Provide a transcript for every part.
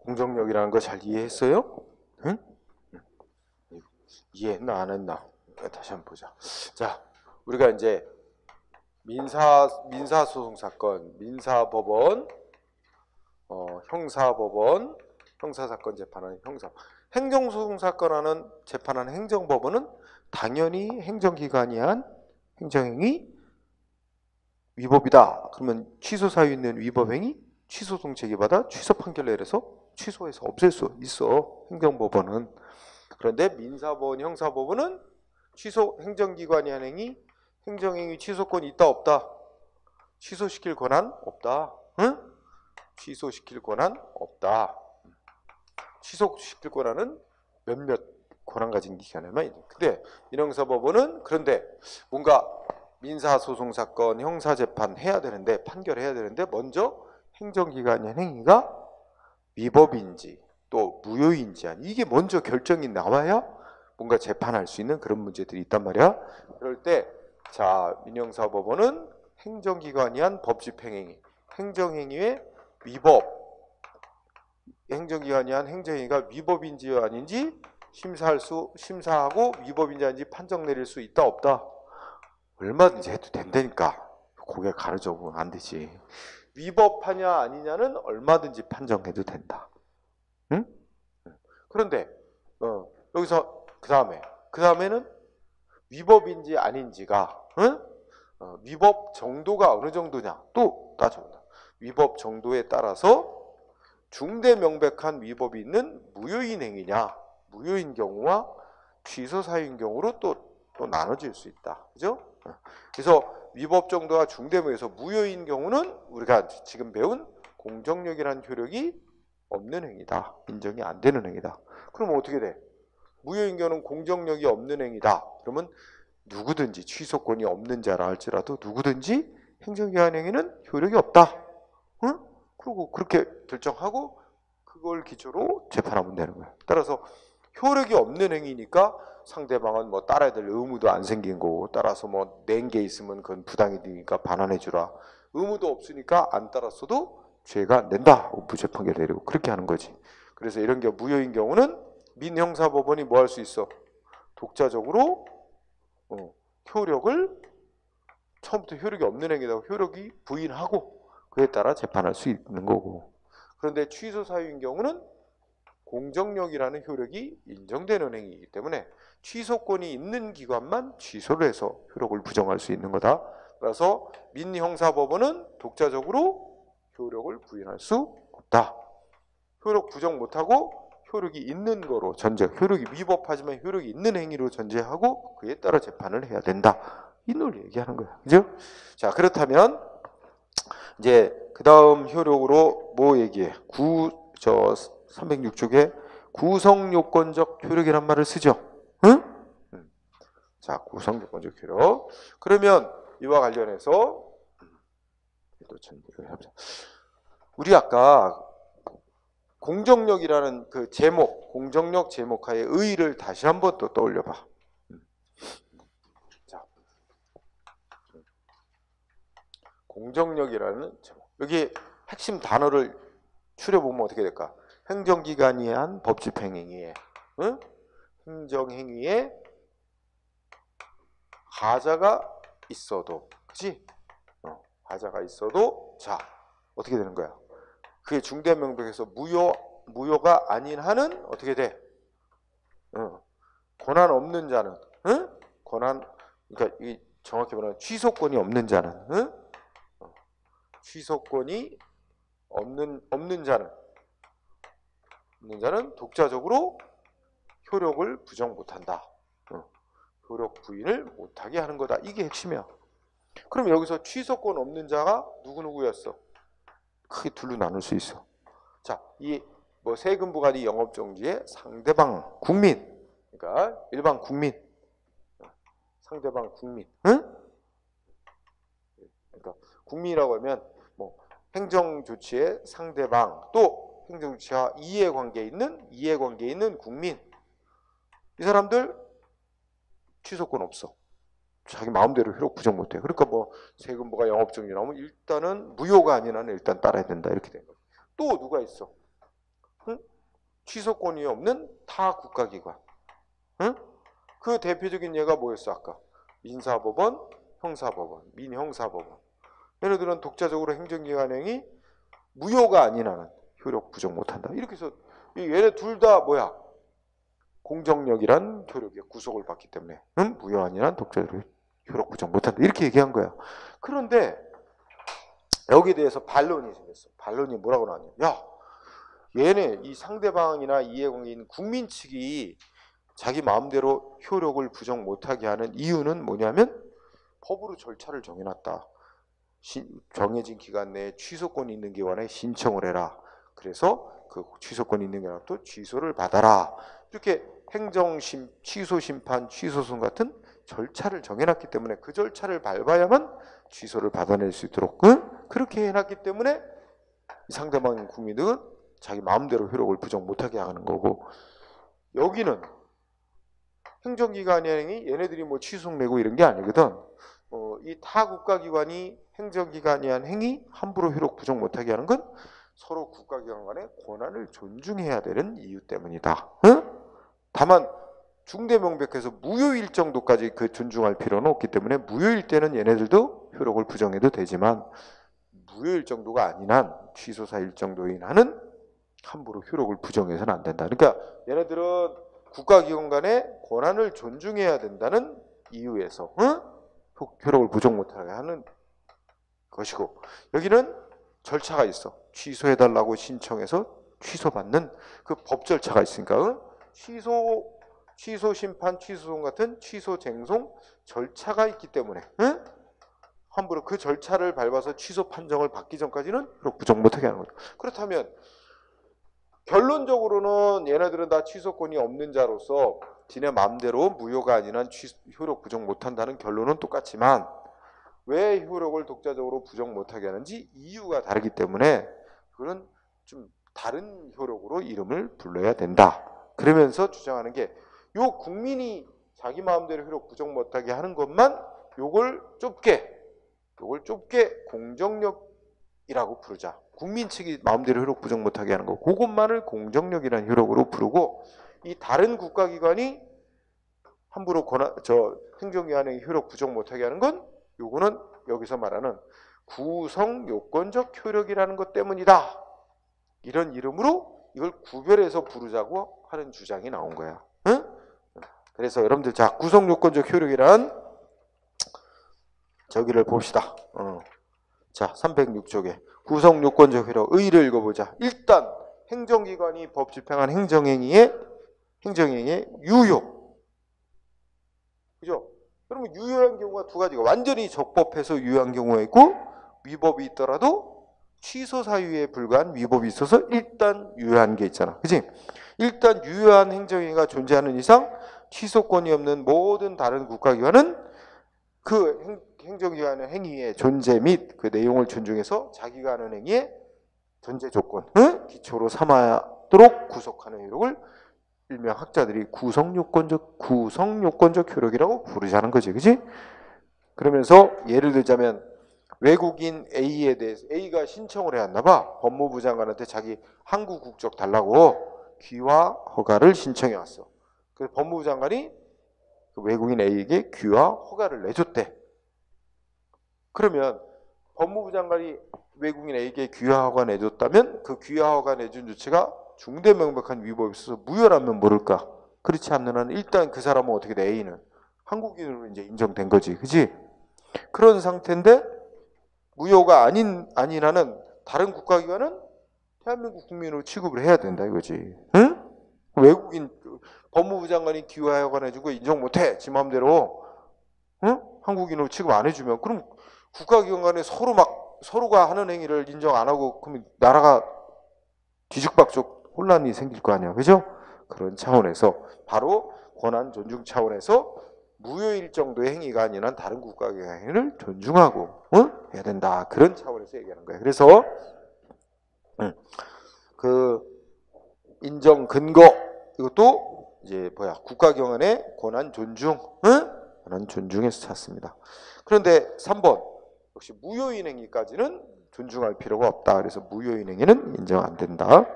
공정력이라는 거 잘 이해했어요? 응? 이해했나 안 했나? 다시 한번 보자. 자, 우리가 이제 민사소송 사건, 민사법원, 형사법원, 형사사건 재판하는 형사, 행정소송 사건하는 재판하는 행정법원은 당연히 행정기관이 한 행정행위 위법이다. 그러면 취소 사유 있는 위법행위 취소송 제기받아 취소 판결 내려서 취소해서 없앨 수 있어. 행정법원은. 그런데 민사법원, 형사법원은 취소 행정기관이 한 행위 행정행위 취소권이 있다 없다? 취소시킬 권한 없다. 응? 취소시킬 권한 없다. 취소시킬 권한은 몇몇 권한 가진 기관에만 있는. 근데 민형사법원은 그런데 뭔가 민사소송사건 형사재판 해야 되는데 판결해야 되는데 먼저 행정기관의 행위가 위법인지 또 무효인지 아니 이게 먼저 결정이 나와야 뭔가 재판할 수 있는 그런 문제들이 있단 말이야. 그럴 때 자 민형사법원은 행정기관이 한 법집행행위 행정행위의 위법 행정기관이 한 행정행위가 위법인지 아닌지 심사하고 위법인지 아닌지 판정 내릴 수 있다 없다? 얼마든지 해도 된다니까. 고개 가려져보면 안 되지. 위법하냐 아니냐는 얼마든지 판정해도 된다. 응? 그런데 여기서 그 다음에는 위법인지 아닌지가 위법 정도가 어느 정도냐 또 따져본다. 위법 정도에 따라서 중대 명백한 위법이 있는 무효인 행위냐 무효인 경우와 취소 사유인 경우로 또 나눠질 수 있다. 그죠? 그래서 위법 정도가 중대무에서 무효인 경우는 우리가 지금 배운 공정력이라는 효력이 없는 행위다. 인정이 안 되는 행위다. 그러면 어떻게 돼? 무효인 경우는 공정력이 없는 행위다. 그러면 누구든지 취소권이 없는 자라 할지라도 누구든지 행정기관 행위는 효력이 없다. 응? 그리고 그렇게 결정하고 그걸 기초로 재판하면 되는 거야. 따라서 효력이 없는 행위니까 상대방은 뭐 따라야 될 의무도 안 생긴 거고 따라서 뭐 낸 게 있으면 그건 부당이 되니까 반환해 주라. 의무도 없으니까 안 따랐어도 죄가 안 된다. 무죄 판결 내리고 그렇게 하는 거지. 그래서 이런 게 무효인 경우는 민형사법원이 뭐 할 수 있어? 독자적으로 효력을 처음부터 효력이 없는 행위다 효력이 부인하고 그에 따라 재판할 수 있는 거고. 그런데 취소 사유인 경우는 공정력이라는 효력이 인정되는 행위이기 때문에 취소권이 있는 기관만 취소를 해서 효력을 부정할 수 있는 거다. 따라서 민형사법원은 독자적으로 효력을 부인할 수 없다. 효력 부정 못하고 효력이 있는 거로 효력이 위법하지만 효력이 있는 행위로 전제하고 그에 따라 재판을 해야 된다. 이 논리 얘기하는 거야. 그죠? 자, 그렇다면 이제 그 다음 효력으로 뭐 얘기해? 306쪽에 구성요건적 효력이란 말을 쓰죠. 응? 자, 구성요건적 효력. 그러면 이와 관련해서 우리 아까 공정력이라는 그 제목, 공정력 제목하에 의의를 다시 한번 또 떠올려봐. 자, 공정력이라는 제목. 여기 핵심 단어를 추려보면 어떻게 될까? 행정기관이 한 법집행행위에 행정행위에 하자가 있어도 그치? 하자가 있어도 자 어떻게 되는 거야? 그게 중대명백에서 무효가 아닌 한은 어떻게 돼? 권한 없는 자는 그러니까 이 정확히 말하면 취소권이 없는 자는 취소권이 없는 자는 독자적으로 효력을 부정 못한다. 효력 부인을 못하게 하는 거다. 이게 핵심이야. 그럼 여기서 취소권 없는 자가 누구였어? 크게 둘로 나눌 수 있어. 자, 이 뭐 세금 부과리 영업정지의 상대방 국민, 그러니까 일반 국민, 상대방 국민, 그러니까 국민이라고 하면 뭐 행정조치의 상대방 또 행정조치와 이해관계에 있는 국민, 이 사람들 취소권 없어. 자기 마음대로 효력 부정 못해. 그러니까 뭐 세금 부과 영업정지 나오면 일단은 무효가 아닌 한은 일단 따라야 된다 이렇게 된 거지. 또 누가 있어? 응? 취소권이 없는 타 국가기관. 응? 그 대표적인 예가 뭐였어 아까? 민사법원, 형사법원, 민형사법원. 얘네들은 독자적으로 행정기관행위 무효가 아닌 한은 효력 부정 못한다. 이렇게 해서 얘네 둘 다 뭐야? 공정력이란 효력에 구속을 받기 때문에 무효 아닌 한 독자적으로 효력 부정 못한다. 이렇게 얘기한 거야. 그런데 여기에 대해서 반론이 생겼어. 반론이 뭐라고 나왔냐? 야, 얘네 이 상대방이나 이해관계인 국민 측이 자기 마음대로 효력을 부정 못하게 하는 이유는 뭐냐면 법으로 절차를 정해놨다. 정해진 기간 내에 취소권이 있는 기관에 신청을 해라. 그래서 그 취소권이 있는 기관에 또 취소를 받아라. 이렇게 취소심판, 취소송 같은 절차를 정해놨기 때문에 그 절차를 밟아야만 취소를 받아낼 수 있도록 그렇게 해놨기 때문에 상대방 국민은 자기 마음대로 효력을 부정 못하게 하는 거고, 여기는 행정기관의 행위 얘네들이 뭐 취소 내고 이런 게 아니거든. 이 타 국가기관이 행정기관이 한 행위 함부로 효력 부정 못하게 하는 건 서로 국가기관 간의 권한을 존중해야 되는 이유 때문이다. 다만 중대명백해서 무효일 정도까지 그 존중할 필요는 없기 때문에 무효일 때는 얘네들도 효력을 부정해도 되지만 무효일 정도가 아닌 한 취소사일 정도인 한은 함부로 효력을 부정해서는 안 된다. 그러니까 얘네들은 국가기관 간의 권한을 존중해야 된다는 이유에서 효력을 부정 못하게 하는 것이고, 여기는 절차가 있어. 취소해달라고 신청해서 취소받는 그 법 절차가 있으니까 취소 심판, 취소송 같은 취소 쟁송 절차가 있기 때문에 함부로 그 절차를 밟아서 취소 판정을 받기 전까지는 효력 부정 못하게 하는 거죠. 그렇다면 결론적으로는 얘네들은 다 취소권이 없는 자로서 지네 마음대로 무효가 아닌 한 효력 부정 못한다는 결론은 똑같지만 왜 효력을 독자적으로 부정 못하게 하는지 이유가 다르기 때문에 그건 좀 다른 효력으로 이름을 불러야 된다. 그러면서 주장하는 게 요 국민이 자기 마음대로 효력 부정 못하게 하는 것만 요걸 좁게 공정력이라고 부르자. 국민 측이 마음대로 효력 부정 못하게 하는 거, 그것만을 공정력이라는 효력으로 부르고, 이 다른 국가기관이 함부로 행정기관의 효력 부정 못하게 하는 건 요거는 여기서 말하는 구성요건적 효력이라는 것 때문이다. 이런 이름으로 이걸 구별해서 부르자고 하는 주장이 나온 거야. 응? 그래서 여러분들 자, 구성요건적 효력이란 저기를 봅시다. 자, 306쪽에 구성요건적 효력 의의를 읽어보자. 일단 행정기관이 법 집행한 행정행위의 유효. 그죠? 그러면 유효한 경우가 두 가지가 완전히 적법해서 유효한 경우가 있고, 위법이 있더라도 취소 사유에 불과한 위법이 있어서 일단 유효한 게 있잖아. 그치? 일단 유효한 행정행위가 존재하는 이상 취소권이 없는 모든 다른 국가기관은 그 행정기관의 행위의 존재 및 그 내용을 존중해서 자기가 하는 행위의 존재 조건 기초로 삼아도록 구속하는 효력을 일명 학자들이 구성요건적 효력이라고 부르자는 거지. 그치? 그러면서 예를 들자면 외국인 A에 대해서 A가 신청을 해왔나 봐. 법무부 장관한테 자기 한국 국적 달라고 귀화 허가를 신청해 왔어. 그래서 법무부 장관이 그 외국인 A에게 귀화 허가를 내줬대. 그러면 법무부 장관이 외국인 A에게 귀화 허가 내줬다면 그 귀화 허가 내준 조치가 중대명백한 위법이 있어서 무효라면 모를까? 그렇지 않는 한 일단 그 사람은 어떻게 돼? A는 한국인으로 이제 인정된 거지, 그지? 그런 상태인데 무효가 아닌 한은 다른 국가기관은 대한민국 국민으로 취급을 해야 된다 이거지. 응? 외국인 법무부 장관이 귀화 허가 내주고 인정 못해, 지 마음대로. 응? 한국인으로 취급 안 해주면 그럼 국가기관 간에 서로가 하는 행위를 인정 안 하고 그러면 나라가 뒤죽박죽 혼란이 생길 거 아니야, 그죠? 그런 차원에서 바로 권한 존중 차원에서 무효일 정도의 행위가 아닌 한 다른 국가기관의 행위를 존중하고 해야 된다. 그런 차원에서 얘기하는 거예요. 그래서 그 인정 근거 이것도 이제 국가기관의 권한 존중, 권한 존중에서 찾습니다. 그런데 3번 역시 무효인 행위까지는 존중할 필요가 없다. 그래서 무효인 행위는 인정 안 된다.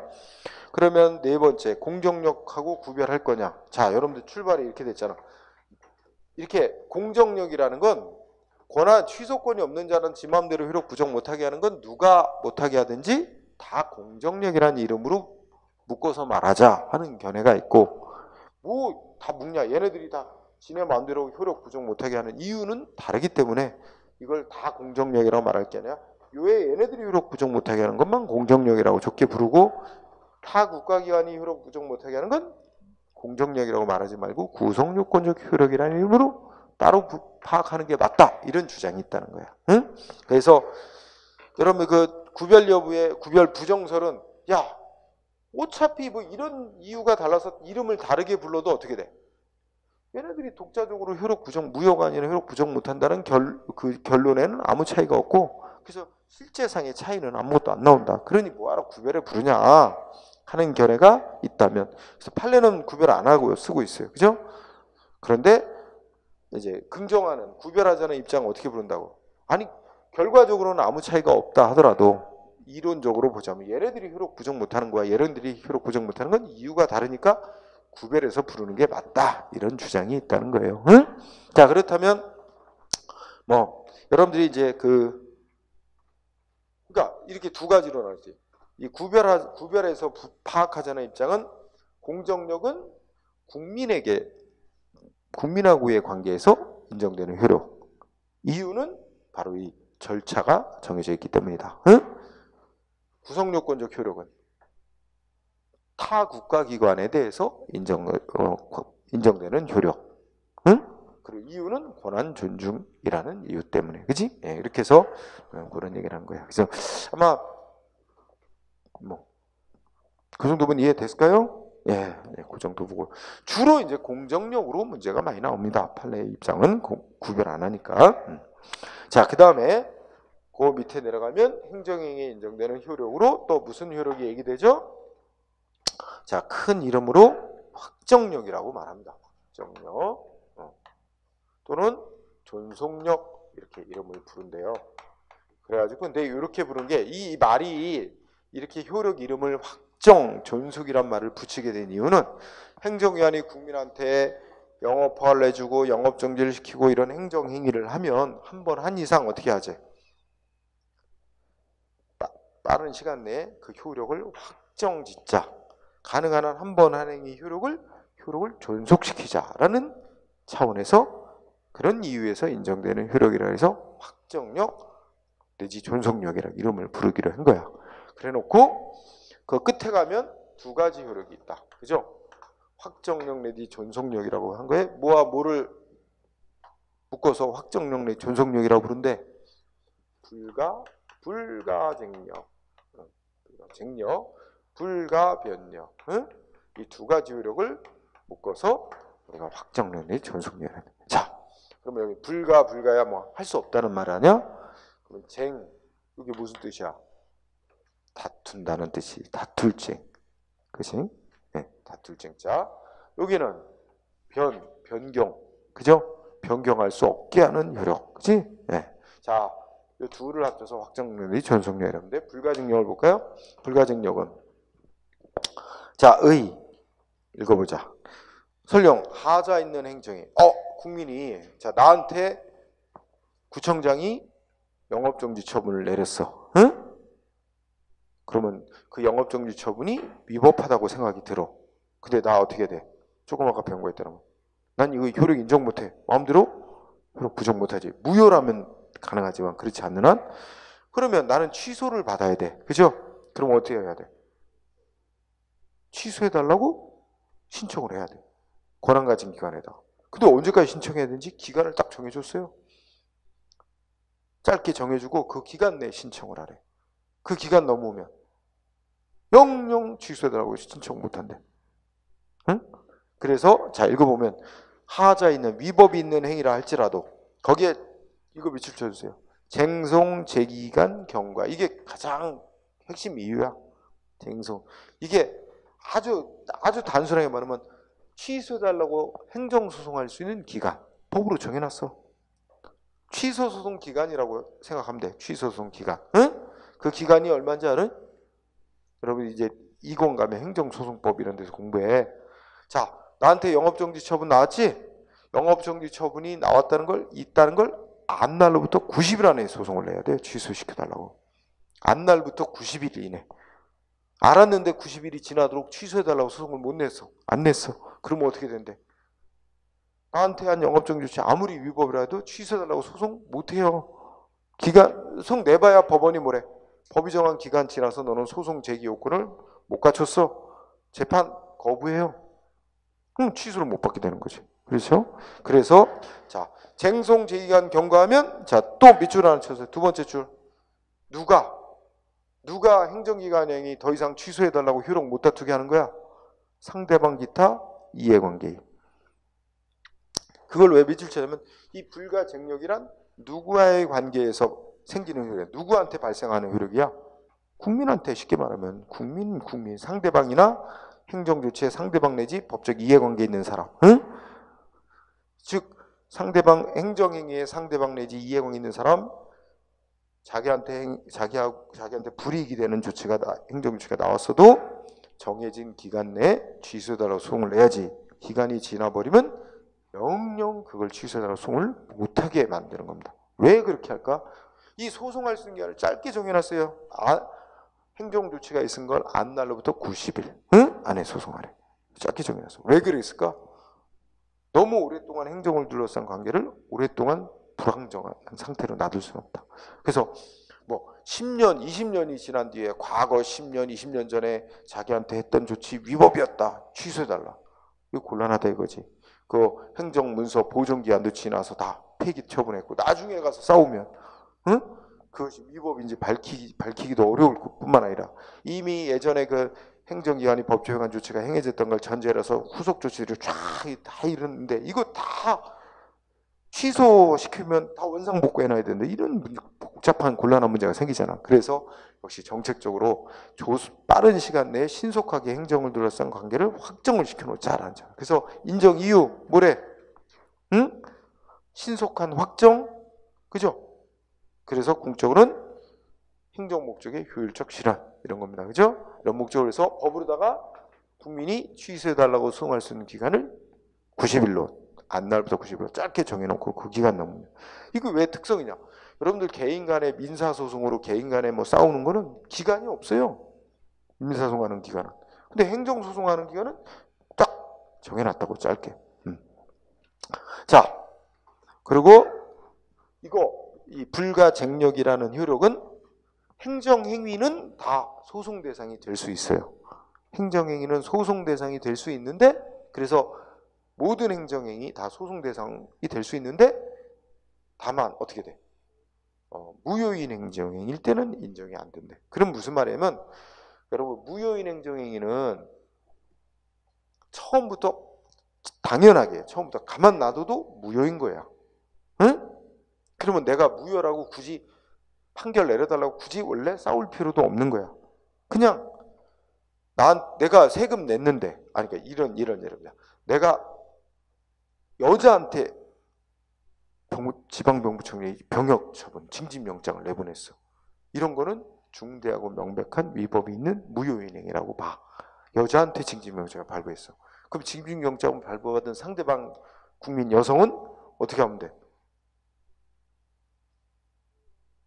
그러면 네 번째, 공정력하고 구별할 거냐. 자, 여러분들 출발이 이렇게 됐잖아. 이렇게 공정력이라는 건 권한 취소권이 없는 자는 지 마음대로 효력 부정 못하게 하는 건 누가 못하게 하든지 다 공정력이라는 이름으로 묶어서 말하자 하는 견해가 있고, 뭐 다 묶냐. 얘네들이 다 지네 마음대로 효력 부정 못하게 하는 이유는 다르기 때문에 이걸 다 공정력이라고 말할 게 아니라 요에 얘네들이 효력 부정 못하게 하는 것만 공정력이라고 좋게 부르고, 타 국가기관이 효력 부정 못하게 하는 건 공정력이라고 말하지 말고 구성요건적 효력이라는 이름으로 따로 파악하는 게 맞다, 이런 주장이 있다는 거야. 응? 그래서 여러분 그 구별 여부의 구별 부정설은, 야 어차피 뭐 이런 이유가 달라서 이름을 다르게 불러도 어떻게 돼? 얘네들이 독자적으로 효력 부정, 무효가 아니라 효력 부정 못한다는 그 결론에는 아무 차이가 없고, 그래서 실제상의 차이는 아무것도 안 나온다. 그러니 뭐하러 구별해 부르냐 하는 견해가 있다면, 그래서 판례는 구별 안 하고 쓰고 있어요. 그죠? 그런데 이제 긍정하는, 구별하자는 입장은 어떻게 부른다고? 아니 결과적으로는 아무 차이가 없다 하더라도 이론적으로 보자면 얘네들이 효력 부정 못하는 거야, 얘네들이 효력 부정 못하는 건 이유가 다르니까 구별해서 부르는 게 맞다, 이런 주장이 있다는 거예요. 응? 자, 그렇다면 뭐 여러분들이 이제 그러니까 이렇게 두 가지로 나누지. 이 구별해서 파악하자는 입장은 공정력은 국민하고의 관계에서 인정되는 효력. 이유는 바로 이 절차가 정해져 있기 때문이다. 응? 구성요건적 효력은 타 국가기관에 대해서 인정되는 효력. 응? 그리고 이유는 권한 존중이라는 이유 때문에. 그지? 예, 이렇게 해서 그런 얘기를 한 거야. 그래서 아마 뭐 그 정도면 이해됐을까요? 예, 그 정도 보고 주로 이제 공정력으로 문제가 많이 나옵니다. 판례의 입장은 구별 안 하니까. 자, 그 다음에 그 밑에 내려가면 행정행위에 인정되는 효력으로 또 무슨 효력이 얘기되죠? 자, 큰 이름으로 확정력이라고 말합니다. 확정력 또는 존속력, 이렇게 이름을 부른대요. 그래가지고 근데 이렇게 부른 게, 이 말이 이렇게 효력 이름을 확정, 존속이란 말을 붙이게 된 이유는 행정기관이 국민한테 영업 허가를 내주고 영업 정지를 시키고 이런 행정행위를 하면 한 번 한 이상 어떻게 하지? 빠른 시간 내에 그 효력을 확정짓자. 가능한 한 한 번 한 행위 효력을 존속시키자라는 차원에서, 그런 이유에서 인정되는 효력이라 해서 확정력 내지 존속력이라는 이름을 부르기로 한 거야. 그래 놓고 그 끝에 가면 두 가지 효력이 있다. 그죠? 확정력 내지 존속력이라고 한 거에 뭐와 뭐를 묶어서 확정력 내지 존속력이라고 부른데, 불가쟁력, 불가변력, 응? 이 두 가지 효력을 묶어서 우리가 확정력 내지 존속력이라는 거야. 자, 그러면 여기 불가야 뭐 할 수 없다는 말 아니야? 그럼 이게 무슨 뜻이야? 다툰다는 뜻이, 다툴쟁. 그치? 네, 다툴쟁. 자, 여기는 변경. 그죠? 변경할 수 없게 하는 효력. 그치? 네. 자, 이 둘을 합쳐서 확정력이 존속력이라는데, 불가증력을 볼까요? 불가증력은, 자, 읽어보자. 설령 하자 있는 행정이, 국민이, 자, 나한테 구청장이 영업정지 처분을 내렸어. 응? 그러면 그 영업정지 처분이 위법하다고 생각이 들어. 근데 나 어떻게 돼? 조금 아까 배운 거 있더라고. 난 이거 효력 인정 못해. 마음대로 효력 부정 못하지. 무효라면 가능하지만 그렇지 않는 한, 그러면 나는 취소를 받아야 돼. 그죠? 그럼 어떻게 해야 돼? 취소해달라고 신청을 해야 돼. 권한 가진 기관에다. 근데 언제까지 신청해야 되는지 기간을 딱 정해줬어요. 짧게 정해주고 그 기간 내에 신청을 하래. 그 기간 넘으면 영영 취소해달라고 신청 못한대. 응? 그래서 자, 읽어보면 하자 있는, 위법이 있는 행위라 할지라도 거기에 이거 밑줄 쳐주세요. 쟁송, 제기간, 경과. 이게 가장 핵심 이유야. 쟁송. 이게 아주 단순하게 말하면 취소해달라고 행정소송할 수 있는 기간. 법으로 정해놨어. 취소소송 기간이라고 생각하면 돼. 취소소송 기간. 응? 그 기간이 얼마인지 알아? 여러분 이제 이공감의 행정소송법 이런 데서 공부해. 자, 나한테 영업정지 처분 나왔지? 영업정지 처분이 나왔다는 걸, 있다는 걸 안날로부터 90일 안에 소송을 내야 돼. 취소시켜달라고. 안날부터 90일 이내. 알았는데 90일이 지나도록 취소해달라고 소송을 못 냈어. 안 냈어. 그러면 어떻게 된대? 나한테 한 영업정지 조치 아무리 위법이라도 취소해달라고 소송 못해요. 소송 내봐야 법원이 뭐래? 법이 정한 기간 지나서 너는 소송 제기 요건을 못 갖췄어. 재판 거부해요. 그럼 취소를 못 받게 되는 거지. 그렇죠? 그래서 자, 쟁송 제기간 경과하면 자, 또 밑줄 하나 쳐서 두 번째 줄. 누가 행정기관행위 더 이상 취소해달라고 효력 못 다투게 하는 거야? 상대방 기타 이해관계인. 그걸 왜 밑줄 쳐냐면 이 불가쟁력이란 누구와의 관계에서 생기는 효력, 누구한테 발생하는 효력이야? 국민한테. 쉽게 말하면 국민 상대방이나 행정조치의 상대방 내지 법적 이해관계 있는 사람. 응? 즉 상대방 행정행위의 상대방 내지 이해관계 있는 사람, 자기한테 불이익이 되는 조치가 행정조치가 나왔어도 정해진 기간 내에 취소해달라고 소송을 내야지. 기간이 지나버리면 영영 그걸 취소해달라고 소송을 못하게 만드는 겁니다. 왜 그렇게 할까? 이 소송할 수 있는 기간을 짧게 정해놨어요. 행정조치가 있은 걸 안날로부터 90일 안에 소송하래. 짧게 정해놨어. 왜 그랬을까? 너무 오랫동안 행정을 둘러싼 관계를 오랫동안 불안정한 상태로 놔둘 수는 없다. 그래서 뭐 10년, 20년이 지난 뒤에 과거 10년, 20년 전에 자기한테 했던 조치 위법이었다. 취소해달라. 이거 곤란하다 이거지. 그 행정문서 보존기한도 지나서 다 폐기 처분했고 나중에 가서 싸우면 그것이 위법인지 밝히기도 어려울 뿐만 아니라 이미 예전에 그 행정기관이 법조용한 조치가 행해졌던 걸 전제라서 후속 조치를 쫙 다 이러는데 이거 다 취소시키면 다 원상복구해놔야 되는데 이런 복잡한 곤란한 문제가 생기잖아. 그래서 역시 정책적으로 빠른 시간 내에 신속하게 행정을 둘러싼 관계를 확정을 시켜놓자라는 점. 그래서 인정 이유 뭐래? 응? 신속한 확정, 그죠? 그래서 궁적으로는 행정 목적의 효율적 실현 이런 겁니다. 그죠? 이런 목적으로 해서 법으로다가 국민이 취소해달라고 소송할 수 있는 기간을 90일로 안날부터 90일로 짧게 정해놓고 그 기간 넘으면 이거 왜 특성이냐? 여러분들 개인 간의 민사소송으로 개인 간에 뭐 싸우는 거는 기간이 없어요. 민사소송하는 기간은. 근데 행정소송하는 기간은 딱 정해놨다고 짧게. 자, 그리고 이 불가쟁력이라는 효력은 행정행위는 다 소송 대상이 될 수 있어요. 행정행위는 소송 대상이 될 수 있는데 그래서 모든 행정행위 다 소송 대상이 될 수 있는데 다만 어떻게 돼? 무효인 행정행위일 때는 인정이 안 된대. 그럼 무슨 말이냐면 여러분 무효인 행정행위는 처음부터 당연하게 처음부터 가만 놔둬도 무효인 거야. 응? 그러면 내가 무효라고 굳이 판결 내려달라고 굳이 원래 싸울 필요도 없는 거야. 그냥 내가 세금 냈는데 그러니까 이런 예를 내가 여자한테 지방병부청에 병역 처분, 징집영장을 내보냈어. 이런 거는 중대하고 명백한 위법이 있는 무효인 행위라고 봐. 여자한테 징집영장을 발부했어. 그럼 징집영장을 발부받은 상대방 국민 여성은 어떻게 하면 돼?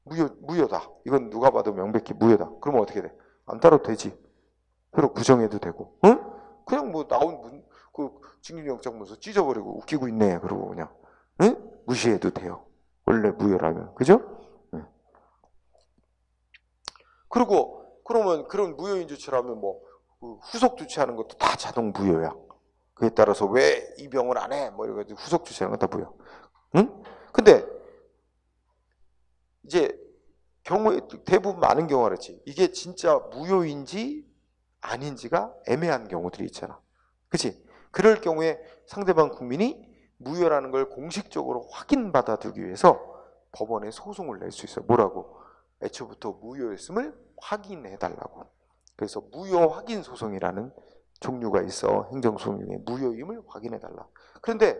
무효다. 이건 누가 봐도 명백히 무효다. 그러면 어떻게 돼? 안 따라도 되지. 그리고 부정해도 되고. 응? 그냥 뭐 나온 그 징집영장 문서 찢어버리고 웃기고 있네. 그러고 그냥 응? 무시해도 돼요. 원래 무효라면. 그죠? 응. 그리고 그러면 그런 무효인 조치라면 뭐 후속 조치하는 것도 다 자동 무효야. 그에 따라서 왜 입영을 안 해? 뭐 이런 거 후속 조치하는 건 다 무효. 응? 근데 이제 경우에 대부분 많은 경우가 그렇지. 이게 진짜 무효인지 아닌지가 애매한 경우들이 있잖아. 그치? 그럴 경우에 상대방 국민이 무효라는 걸 공식적으로 확인받아 두기 위해서 법원에 소송을 낼 수 있어요. 뭐라고? 애초부터 무효였음을 확인해달라고. 그래서 무효 확인 소송이라는 종류가 있어. 행정소송 중에 무효임을 확인해달라. 그런데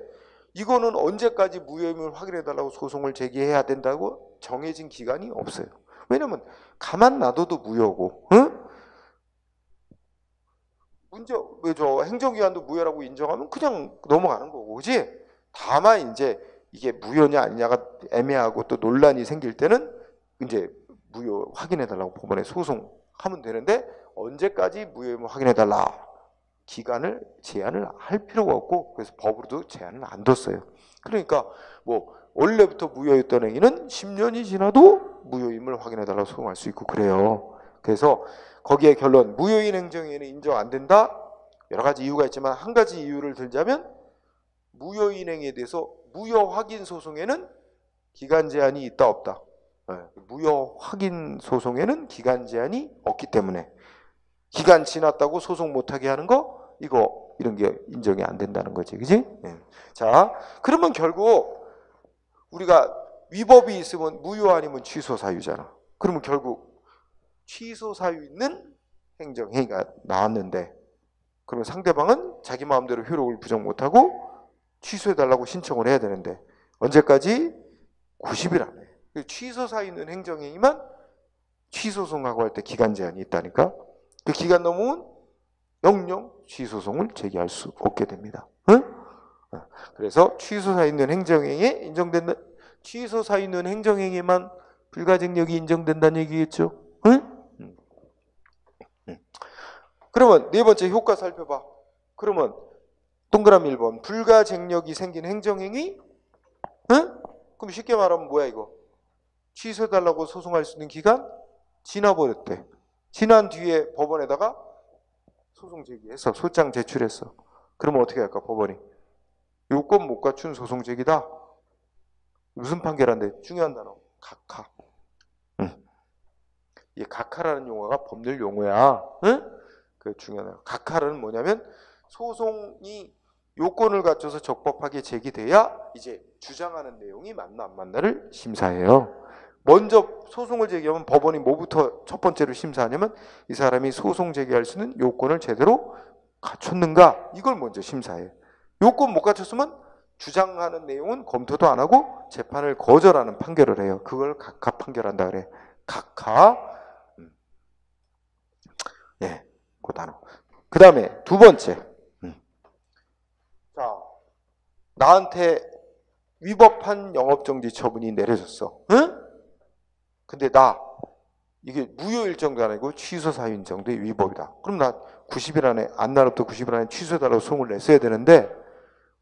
이거는 언제까지 무효임을 확인해달라고 소송을 제기해야 된다고 정해진 기간이 없어요. 왜냐면 가만 놔둬도 무효고, 응? 문제 왜저 행정기관도 무효라고 인정하면 그냥 넘어가는 거고, 그지? 다만 이제 이게 무효냐 아니냐가 애매하고 또 논란이 생길 때는 이제 무효 확인해달라고 법원에 소송하면 되는데, 언제까지 무효임을 확인해달라 기간을 제한을 할 필요가 없고, 그래서 법으로도 제한을 안 뒀어요. 그러니까 뭐 원래부터 무효였던 행위는 10년이 지나도 무효임을 확인해달라고 소송할 수 있고 그래요. 그래서 거기에 결론, 무효인 행정행위는 인정 안 된다. 여러 가지 이유가 있지만 한 가지 이유를 들자면, 무효인 행위에 대해서 무효 확인 소송에는 기간 제한이 있다 없다. 무효 확인 소송에는 기간 제한이 없기 때문에 기간 지났다고 소송 못하게 하는 거, 이거 이런 게 인정이 안 된다는 거지, 그지? 자, 그러면 결국 우리가 위법이 있으면 무효 아니면 취소 사유잖아. 그러면 결국 취소 사유 있는 행정행위가 나왔는데, 그러면 상대방은 자기 마음대로 효력을 부정 못하고 취소해달라고 신청을 해야 되는데, 언제까지? 90일 안에. 취소 사유 있는 행정행위만 취소소송하고 할 때 기간 제한이 있다니까. 그 기간 넘으면 영영 취소소송을 제기할 수 없게 됩니다. 응? 그래서 취소사 있는 행정행위에 인정된다. 취소사 있는 행정행위만 불가증력이 인정된다는 얘기겠죠. 응? 그러면 네 번째 효과 살펴봐. 그러면 동그라미 1번 불가증력이 생긴 행정행위. 응? 그럼 쉽게 말하면 뭐야 이거? 취소해달라고 소송할 수 있는 기간 지나버렸대. 지난 뒤에 법원에다가 소송 제기해서 소장 제출했어. 그러면 어떻게 할까 법원이? 요건 못 갖춘 소송 제기다. 무슨 판결한데? 중요한 단어. 각하. 이 각하라는 용어가 법률 용어야. 응? 그 중요한 단어. 각하는 뭐냐면 소송이 요건을 갖춰서 적법하게 제기돼야 이제 주장하는 내용이 맞나 안 맞나를 심사해요. 먼저 소송을 제기하면 법원이 뭐부터 첫 번째로 심사하냐면, 이 사람이 소송 제기할 수 있는 요건을 제대로 갖췄는가, 이걸 먼저 심사해요. 요건 못 갖췄으면 주장하는 내용은 검토도 안 하고 재판을 거절하는 판결을 해요. 그걸 각하 판결한다 그래. 각하. 예, 그 단어. 그 다음에 두 번째. 자, 나한테 위법한 영업정지 처분이 내려졌어. 응? 근데 나 이게 무효 일정도 아니고 취소 사유 인정도 위법이다. 그럼 나 90일 안에, 안날부터 90일 안에 취소해달라고 소송을 냈어야 되는데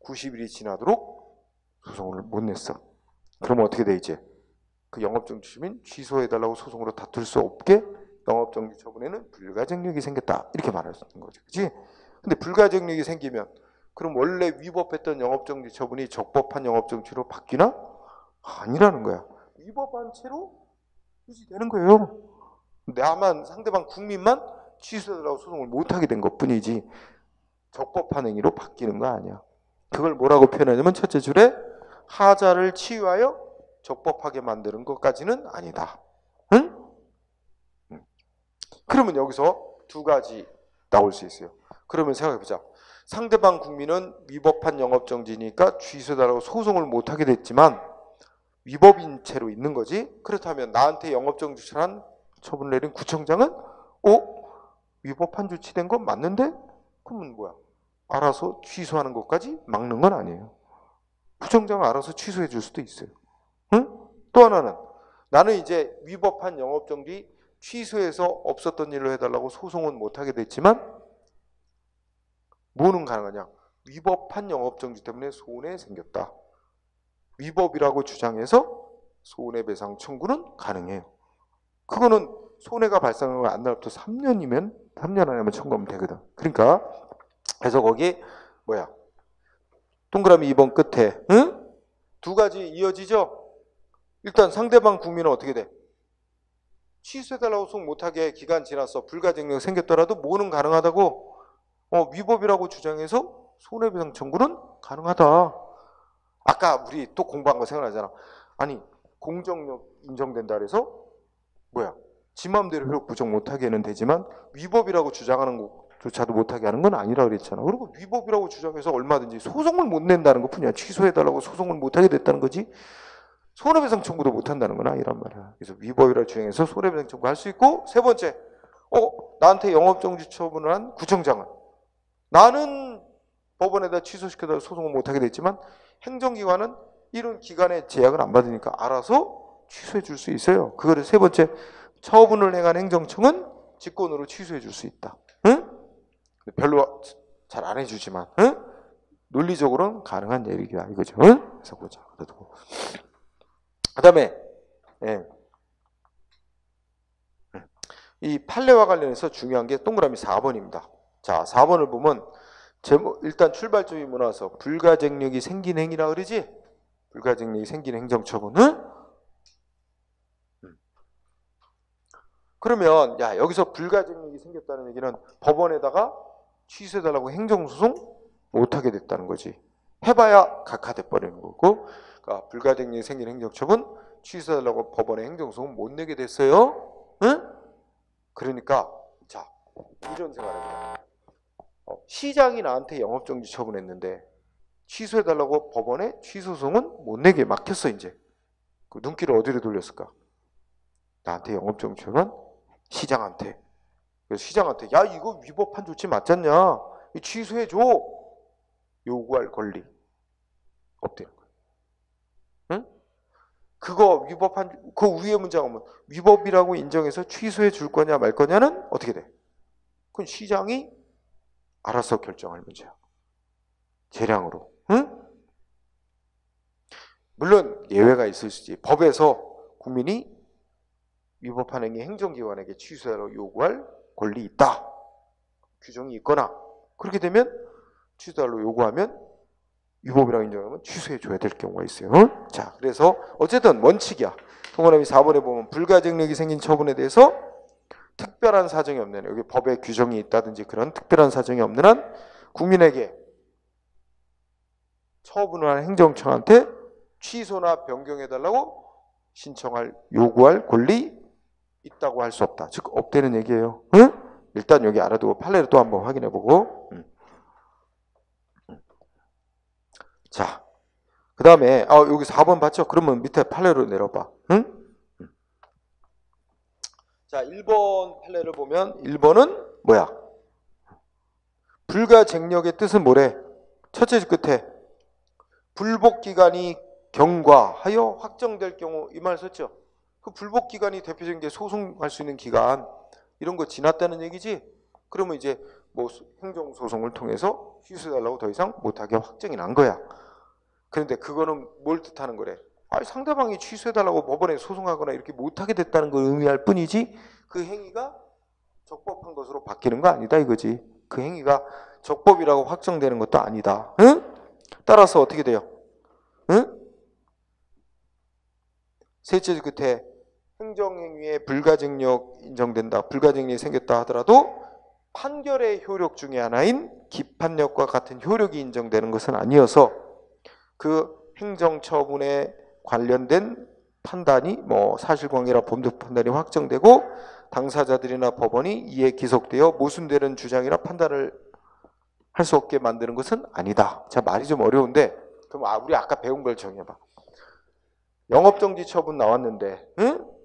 90일이 지나도록 소송을 못 냈어. 그러면 어떻게 돼 이제? 그 영업정지 처분 취소해달라고 소송으로 다툴 수 없게 영업정지 처분에는 불가증력이 생겼다. 이렇게 말할 수 있는 거죠. 그치? 근데 불가증력이 생기면 그럼 원래 위법했던 영업정지 처분이 적법한 영업정지로 바뀌나? 아니라는 거야. 위법한 채로 유지되는 거예요. 나만, 상대방 국민만 취소해달라고 소송을 못하게 된 것뿐이지 적법한 행위로 바뀌는 거 아니야. 그걸 뭐라고 표현하냐면 첫째 줄에 하자를 치유하여 적법하게 만드는 것까지는 아니다. 응? 그러면 여기서 두 가지 나올 수 있어요. 그러면 생각해보자. 상대방 국민은 위법한 영업정지니까 취소해달라고 소송을 못하게 됐지만 위법인 채로 있는 거지. 그렇다면 나한테 영업정지한 처분을 내린 구청장은 위법한 조치된 건 맞는데? 그러면 뭐야? 알아서 취소하는 것까지 막는 건 아니에요. 구청장은 알아서 취소해 줄 수도 있어요. 응? 또 하나는 나는 이제 위법한 영업정지 취소해서 없었던 일로 해달라고 소송은 못하게 됐지만 뭐는 가능하냐? 위법한 영업정지 때문에 손해 생겼다. 위법이라고 주장해서 손해배상 청구는 가능해요. 그거는 손해가 발생한 건 안날부터 3년이면 3년 안에만 청구하면 되거든. 그러니까 그래서 거기 뭐야? 동그라미 2번 끝에 응? 두 가지 이어지죠? 일단 상대방 국민은 어떻게 돼? 취소해달라고 소송 못하게 기간 지났어. 불가증력 생겼더라도 뭐는 가능하다고? 위법이라고 주장해서 손해배상 청구는 가능하다. 아까 우리 또 공부한 거 생각나잖아. 아니 공정력 인정된다 그래서 뭐야? 지 마음대로 효력 부정 못하게는 되지만 위법이라고 주장하는 것조차도 못하게 하는 건 아니라 그랬잖아. 그리고 위법이라고 주장해서 얼마든지 소송을 못 낸다는 것뿐이야. 취소해달라고 소송을 못하게 됐다는 거지. 손해배상 청구도 못한다는 건 아니란 말이야. 그래서 위법이라고 주장해서 손해배상 청구할 수 있고, 세 번째, 나한테 영업정지 처분을 한 구청장은 나는 법원에다 취소시켜달라고 소송을 못하게 됐지만 행정기관은 이런 기간의 제약을 안 받으니까 알아서 취소해 줄 수 있어요. 그거를 세 번째, 처분을 행한 행정청은 직권으로 취소해 줄 수 있다. 응? 별로 잘 안 해주지만, 응? 논리적으로는 가능한 얘기다 이거죠. 응? 그래서 보자. 그다음에 이 판례와 관련해서 중요한 게 동그라미 4번입니다. 자, 4번을 보면 제목, 일단 출발점이 뭐나와서 불가쟁력이 생긴 행위라 그러지? 불가쟁력이 생긴 행정처분은? 그러면 야, 여기서 불가쟁력이 생겼다는 얘기는 법원에다가 취소해달라고 행정소송 못하게 됐다는 거지. 해봐야 각하돼 버리는 거고, 그러니까 불가쟁력이 생긴 행정처분 취소해달라고 법원에 행정소송 못 내게 됐어요. 응? 그러니까 자, 이런 생각을 해요. 시장이 나한테 영업정지 처분했는데 취소해달라고 법원에 취소소송은 못 내게 막혔어. 이제 그 눈길을 어디로 돌렸을까? 나한테 영업정지 처분 시장한테. 그래서 시장한테 야, 이거 위법한 조치 맞잖냐, 취소해줘, 요구할 권리 없대는 거야. 응? 그거 위법한, 그 위에 문제가 뭐 위법이라고 인정해서 취소해 줄 거냐 말 거냐는 어떻게 돼? 그건 시장이 알아서 결정할 문제야. 재량으로. 응? 물론 예외가 있을 수 있지. 법에서 국민이 위법한 행위 행정기관에게 취소하라고 요구할 권리 있다, 규정이 있거나, 그렇게 되면 취소하라고 요구하면 위법이라고 인정하면 취소해 줘야 될 경우가 있어요. 응? 자, 그래서 어쨌든 원칙이야. 동그라미 4번에 보면 불가증력이 생긴 처분에 대해서 특별한 사정이 없는, 여기 법에 규정이 있다든지 그런 특별한 사정이 없는 한 국민에게 처분을 한 행정청한테 취소나 변경해달라고 신청할, 요구할 권리 있다고 할 수 없다. 즉 없다는 얘기예요. 응? 일단 여기 알아두고 판례를 또 한번 확인해보고. 자, 그 다음에 여기 4번 봤죠? 그러면 밑에 판례로 내려봐. 응? 자, 1번 판례를 보면 1번은 뭐야? 불가쟁력의 뜻은 뭐래? 첫째 줄 끝에 불복기간이 경과하여 확정될 경우, 이 말 썼죠? 그 불복기간이 대표적인 게 소송할 수 있는 기간, 이런 거 지났다는 얘기지? 그러면 이제 뭐 행정소송을 통해서 취소해달라고 더 이상 못하게 확정이 난 거야. 그런데 그거는 뭘 뜻하는 거래? 아니, 상대방이 취소해달라고 법원에 소송하거나 이렇게 못하게 됐다는 걸 의미할 뿐이지 그 행위가 적법한 것으로 바뀌는 거 아니다 이거지. 그 행위가 적법이라고 확정되는 것도 아니다. 응? 따라서 어떻게 돼요? 응? 셋째 끝에 행정행위에 불가증력 인정된다, 불가증력이 생겼다 하더라도 판결의 효력 중에 하나인 기판력과 같은 효력이 인정되는 것은 아니어서 그 행정처분에 관련된 판단이 뭐 사실관계나 법적 판단이 확정되고 당사자들이나 법원이 이에 기속되어 모순되는 주장이나 판단을 할 수 없게 만드는 것은 아니다. 자, 말이 좀 어려운데 그럼 우리 아까 배운 걸 정해봐. 영업정지 처분 나왔는데, 응?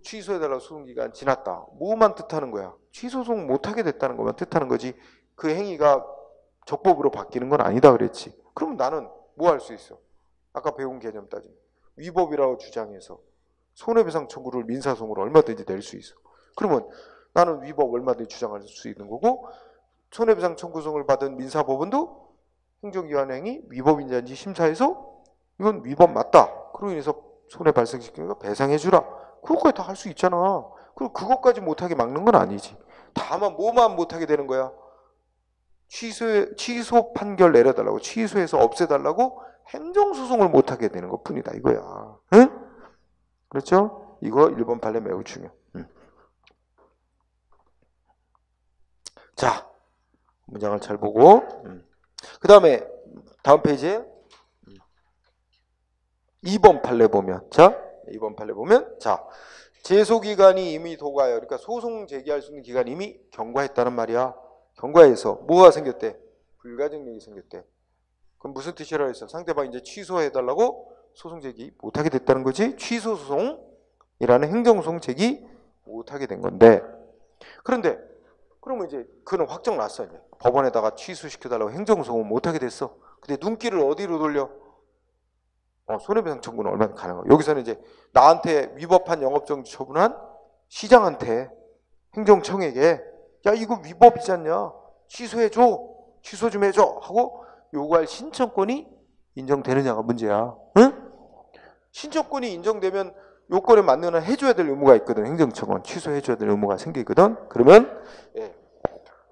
취소해달라고 소송기간 지났다. 뭐만 뜻하는 거야? 취소소송 못하게 됐다는 것만 뜻하는 거지. 그 행위가 적법으로 바뀌는 건 아니다 그랬지. 그럼 나는 뭐 할 수 있어? 아까 배운 개념 따지면 위법이라고 주장해서 손해배상 청구를 민사소송으로 얼마든지 낼 수 있어. 그러면 나는 위법 얼마든지 주장할 수 있는 거고, 손해배상 청구성을 받은 민사법원도 행정기관 행위 위법인지 아닌지 심사해서 이건 위법 맞다, 그로 인해서 손해 발생시키니까 배상해주라, 그것까지 다 할 수 있잖아. 그럼 그것까지 못하게 막는 건 아니지. 다만 뭐만 못하게 되는 거야? 취소 판결 내려달라고, 취소해서 없애달라고 행정소송을 못하게 되는 것 뿐이다 이거야. 응? 그렇죠? 이거 1번 판례 매우 중요. 자, 문장을 잘 보고, 그 다음에 다음 페이지에 2번 판례 보면, 자, 2번 판례 보면, 자, 제소기간이 이미 도과하여, 그러니까 소송 제기할 수 있는 기간이 이미 경과했다는 말이야. 경과해서 뭐가 생겼대? 불가증력이 생겼대. 그럼 무슨 뜻이라 했어? 상대방이 이제 취소해달라고 소송 제기 못하게 됐다는 거지. 취소소송이라는 행정소송 제기 못하게 된 건데, 그런데 그러면 이제 그는 확정 났어. 이제 법원에다가 취소시켜달라고 행정소송 못하게 됐어. 근데 눈길을 어디로 돌려? 손해배상 청구는 얼마나 가능하고, 여기서는 이제 나한테 위법한 영업정지 처분한 시장한테 행정청에게 야 이거 위법이지 않냐, 취소해줘, 취소 좀 해줘 하고 요구할 신청권이 인정되느냐가 문제야. 응? 신청권이 인정되면 요건에 맞는 한 해줘야 될 의무가 있거든. 행정청은 취소해줘야 될 의무가 생기거든. 그러면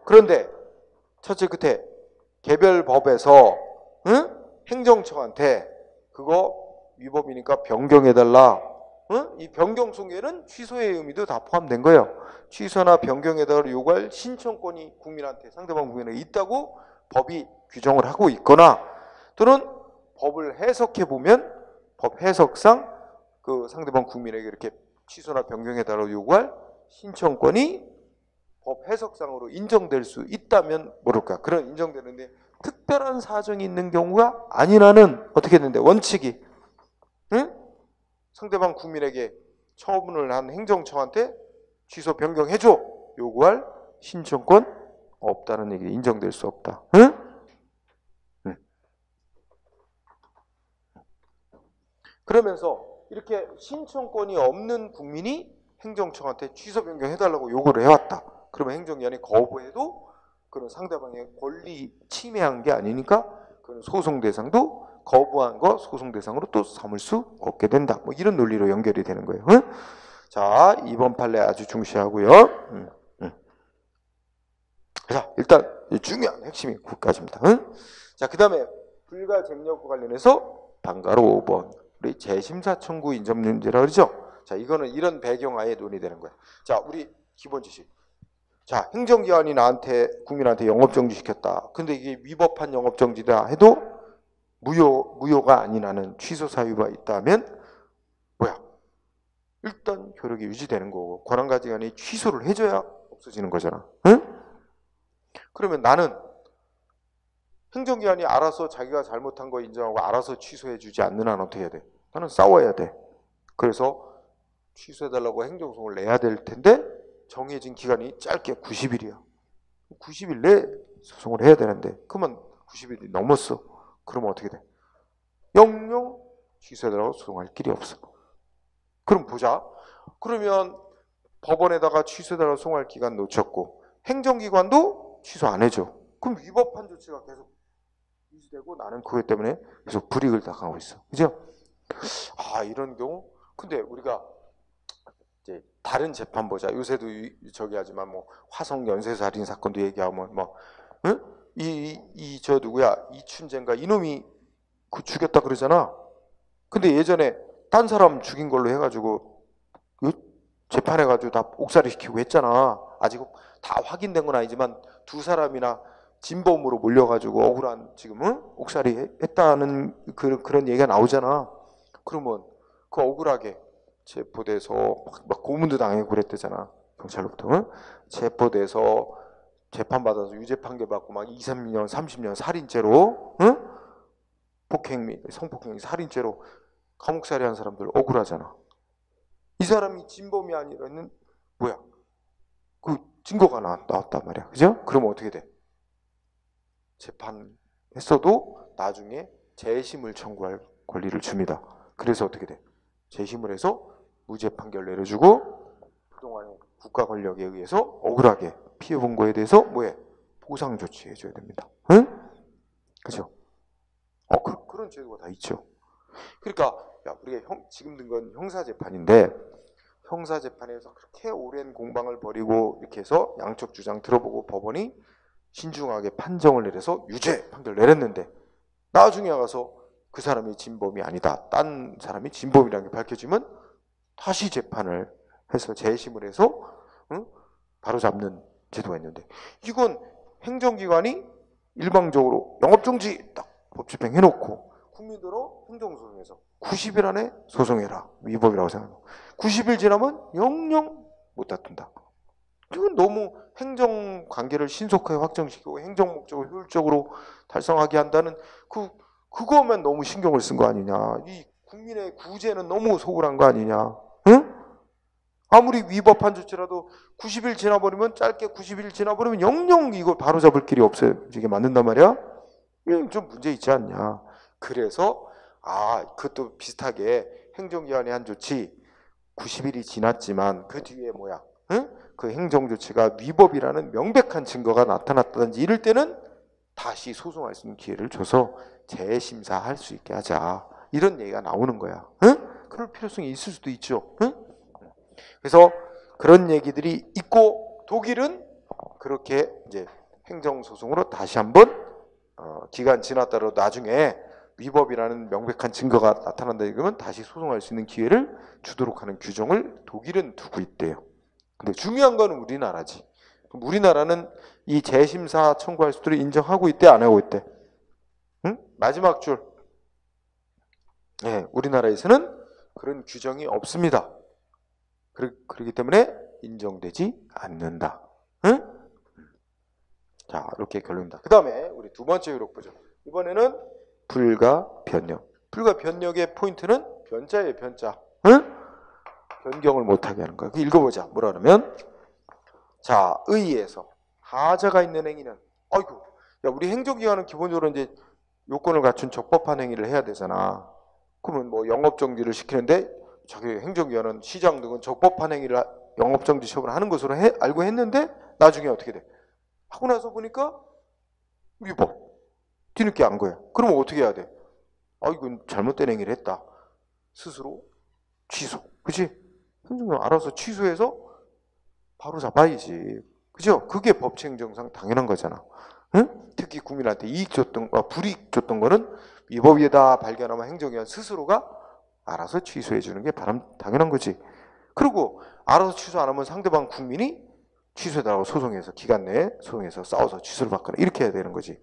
그런데 첫째 끝에 개별 법에서 행정청한테 그거 위법이니까 변경해달라. 이 변경 소개는 취소의 의미도 다 포함된 거예요. 취소나 변경해달라고 요구할 신청권이 국민한테, 상대방 국민에게 있다고 법이 규정을 하고 있거나, 또는 법을 해석해 보면 법 해석상 그 상대방 국민에게 이렇게 취소나 변경해달라고 요구할 신청권이 법 해석상으로 인정될 수 있다면 모를까. 그런 인정되는데 특별한 사정이 있는 경우가 아니라는 어떻게 되는데 원칙이, 상대방 국민에게 처분을 한 행정청한테 취소 변경해줘 요구할 신청권 없다는 얘기, 인정될 수 없다. 그러면서 이렇게 신청권이 없는 국민이 행정청한테 취소 변경해달라고 요구를 해왔다. 그러면 행정기관이 거부해도 그런 상대방의 권리 침해한 게 아니니까 그런 소송 대상도 거부한 거 소송 대상으로 또 삼을 수 없게 된다. 뭐 이런 논리로 연결이 되는 거예요. 자, 이번 판례 아주 중시하고요. 자, 일단 중요한 핵심이 거기까지입니다. 자, 그 다음에 불가쟁력과 관련해서 방가로 5번 우리 재심사 청구 인정 문제라 그러죠. 자, 이거는 이런 배경하에 논의되는 거예요. 자, 우리 기본 지식. 자, 행정기관이 나한테, 국민한테 영업정지 시켰다. 근데 이게 위법한 영업정지다 해도 무효가 아니라는 취소 사유가 있다면 뭐야? 일단 효력이 유지되는 거고, 권한가지관이 취소를 해줘야 없어지는 거잖아. 응? 그러면 나는 행정기관이 알아서 자기가 잘못한 거 인정하고 알아서 취소해주지 않는 한 어떻게 해야 돼? 나는 싸워야 돼. 그래서 취소해달라고 행정소송을 내야 될 텐데 정해진 기간이 짧게 90일이야. 90일 내에 소송을 해야 되는데 그러면 90일이 넘었어. 그러면 어떻게 돼? 영영 취소해달라고 소송할 길이 없어. 그럼 보자. 그러면 법원에다가 취소해달라고 소송할 기간 놓쳤고 행정기관도 취소 안 해줘. 그럼 위법한 조치가 계속 유지되고 나는 그것 때문에 계속 불이익을 당하고 있어. 그죠? 아, 이런 경우. 근데 우리가 이제 다른 재판 보자. 요새도 저기 하지만 뭐 화성 연쇄살인 사건도 얘기하면 뭐 저 누구야? 이춘재인가 이놈이 그 죽였다 그러잖아. 근데 예전에 딴 사람 죽인 걸로 해가지고 재판해가지고 다 옥살이 시키고 했잖아. 아직 다 확인된 건 아니지만 두 사람이나 진범으로 몰려가지고 억울한 지금은 옥살이 했다는 그런 얘기가 나오잖아. 그러면 그 억울하게 체포돼서 막 고문도 당하고 그랬대잖아. 경찰로부터. 체포돼서 재판받아서 유죄 판결 받고 막 2, 3년, 30년 살인죄로 폭행, 성폭행, 살인죄로 감옥살이 한 사람들 억울하잖아. 이 사람이 진범이 아니라는 뭐야? 그 증거가 나왔단 말이야. 그죠? 그러면 어떻게 돼? 재판했어도 나중에 재심을 청구할 권리를 줍니다. 그래서 어떻게 돼? 재심을 해서 무죄 판결 내려주고 그동안의 국가 권력에 의해서 억울하게 피해본 거에 대해서 뭐해? 보상 조치해줘야 됩니다. 응? 그죠? 그런 제도가 다 있죠. 그러니까 야, 우리가 지금 든 건 형사재판인데 형사재판에서 그렇게 오랜 공방을 벌이고 이렇게 해서 양쪽 주장 들어보고 법원이 신중하게 판정을 내려서 유죄 판결 내렸는데 나중에 가서 그 사람이 진범이 아니다. 딴 사람이 진범이라는 게 밝혀지면 다시 재판을 해서 재심을 해서 바로 잡는 제도가 있는데 이건 행정기관이 일방적으로 영업정지 딱 법집행 해놓고 국민들로 행정소송에서 90일 안에 소송해라. 위법이라고 생각하고 90일 지나면 영영 못 다툰다. 이건 너무 행정관계를 신속하게 확정시키고 행정목적을 효율적으로 달성하게 한다는 그거면 너무 신경을 쓴 거 아니냐. 이 국민의 구제는 너무 소홀한 거 아니냐. 응? 아무리 위법한 조치라도 90일 지나버리면, 짧게 90일 지나버리면 영영 이걸 바로잡을 길이 없어지게 만든단 말이야. 이건 좀 문제 있지 않냐. 그래서 그것도 비슷하게 행정기관이 한 조치 90일이 지났지만 그 뒤에 뭐야? 응? 그 행정조치가 위법이라는 명백한 증거가 나타났다든지 이럴 때는 다시 소송할 수 있는 기회를 줘서 재심사할 수 있게 하자. 이런 얘기가 나오는 거야. 응? 그럴 필요성이 있을 수도 있죠. 응? 그래서 그런 얘기들이 있고, 독일은 그렇게 이제 행정소송으로 다시 한번 기간 지났다고 나중에 위법이라는 명백한 증거가 나타난다 이러면 다시 소송할 수 있는 기회를 주도록 하는 규정을 독일은 두고 있대요. 근데 중요한 건 우리나라지. 그럼 우리나라는 이 재심사 청구할 수들을 인정하고 있대, 안 하고 있대? 응? 마지막 줄. 네, 우리나라에서는 그런 규정이 없습니다. 그렇기 때문에 인정되지 않는다. 응? 자, 이렇게 결론입니다. 그 다음에 우리 두 번째 요록 보죠. 이번에는 불가변력. 불가변력의 포인트는 변자예요, 변자. 응? 변경을 못하게 하는 거야. 읽어보자. 뭐라 그러면, 자, 의의에서 하자가 있는 행위는, 아이고, 야, 우리 행정기관은 기본적으로 이제 요건을 갖춘 적법한 행위를 해야 되잖아. 그러면 뭐 영업정지를 시키는데 자기 행정기관은 시장 등은 적법한 행위를 영업정지 처분을 하는 것으로 알고 했는데 나중에 어떻게 돼? 하고 나서 보니까 위법. 뒤늦게 안 거야. 그러면 어떻게 해야 돼? 이건 잘못된 행위를 했다. 스스로 취소. 그치? 행정기관 알아서 취소해서 바로 잡아야지. 그죠? 그게 법치행정상 당연한 거잖아. 응? 특히 국민한테 이익 줬던 거, 불이익 줬던 거는 위법이다 발견하면 행정기관 스스로가 알아서 취소해 주는 게 당연한 거지. 그리고 알아서 취소 안 하면 상대방 국민이 취소해달라고 소송해서 기간 내에 소송해서 싸워서 취소를 받거나 이렇게 해야 되는 거지.